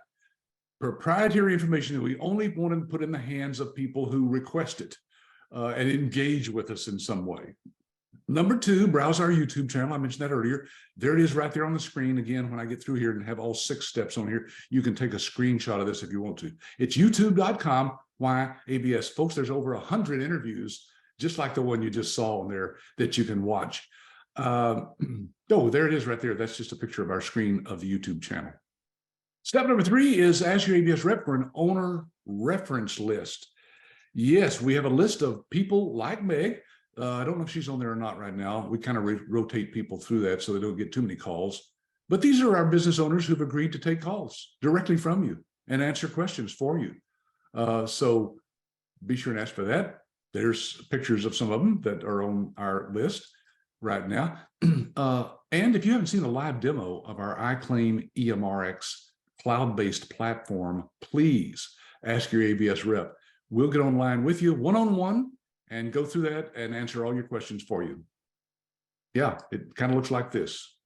Proprietary information that we only want to put in the hands of people who request it and engage with us in some way. Number two, browse our YouTube channel. I mentioned that earlier. There it is right there on the screen. Again, when I get through here and have all 6 steps on here, you can take a screenshot of this if you want to. It's youtube.com/YABS. Folks, there's over 100 interviews, just like the one you just saw on there, that you can watch. Oh, there it is right there. That's just a picture of our screen of the YouTube channel. Step number 3 is ask your ABS rep for an owner reference list. Yes, we have a list of people like Meg. I don't know if she's on there or not right now. We kind of rotate people through that so they don't get too many calls. But these are our business owners who've agreed to take calls directly from you and answer questions for you. So be sure and ask for that. There's pictures of some of them that are on our list right now. And if you haven't seen a live demo of our iClaim EMRX cloud-based platform, please ask your ABS rep. We'll get online with you one-on-one and go through that and answer all your questions for you. Yeah, it kind of looks like this.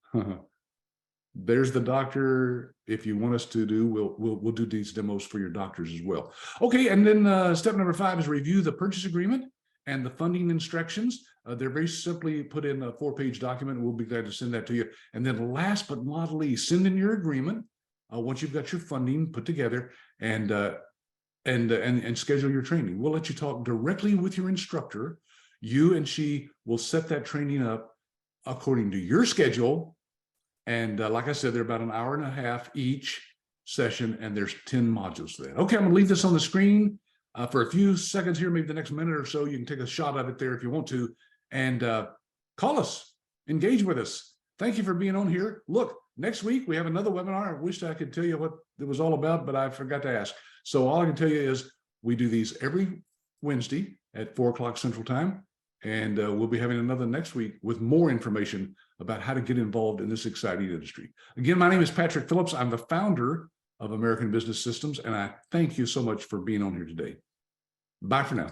There's the doctor. If you want us to do, we'll do these demos for your doctors as well. Okay, and then step number 5 is review the purchase agreement and the funding instructions. They're very simply put in a 4-page document. We'll be glad to send that to you. And then last but not least, send in your agreement once you've got your funding put together, and schedule your training. We'll let you talk directly with your instructor. You and she will set that training up according to your schedule. And like I said, they're about an hour and a half each session, and there's 10 modules to that. Okay, I'm gonna leave this on the screen for a few seconds here, maybe the next minute or so. You can take a shot of it there if you want to, and call us, engage with us. Thank you for being on here. Look, next week we have another webinar. I wish I could tell you what it was all about, but I forgot to ask. So all I can tell you is we do these every Wednesday at 4 o'clock Central Time, and we'll be having another next week with more information about how to get involved in this exciting industry. Again, my name is Patrick Phillips. I'm the founder of American Business Systems, and I thank you so much for being on here today. Bye for now.